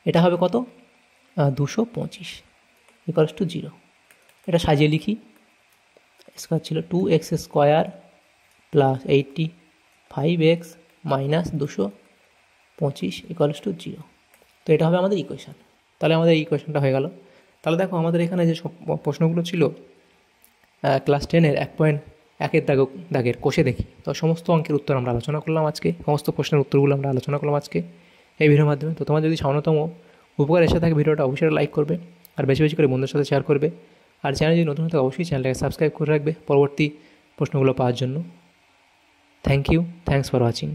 এটা হবে কত, 225 ইকুয়ালস টু 0। এটা সাজিয়ে লিখি, স্কোয়ার ছিল 2x square plus 85x minus 225 equals to 0। তো এটা হবে আমাদের ইকুয়েশান। তাহলে আমাদের এই ইকুয়েশানটা হয়ে গেল। তাহলে দেখো আমাদের এখানে যে প্রশ্নগুলো ছিল ক্লাস 10-এর 1.1-এর দাগের কোষে দেখি, তো সমস্ত অঙ্কের উত্তর আমরা আলোচনা করলাম আজকে, সমস্ত প্রশ্নের উত্তরগুলো আমরা আলোচনা করলাম আজকে এই ভিডিওর মাধ্যমে। তো তোমার যদি সামান্যতম উপকার এসে থাকে ভিডিওটা অবশ্যই লাইক করবে আর বেশি বেশি করে বন্ধুদের সাথে শেয়ার করবে, আর চ্যানেল যদি নতুন থাকে অবশ্যই চ্যানেলটাকে সাবস্ক্রাইব করে রাখবে পরবর্তী প্রশ্নগুলো পাওয়ার জন্য। Thank you, thanks for watching.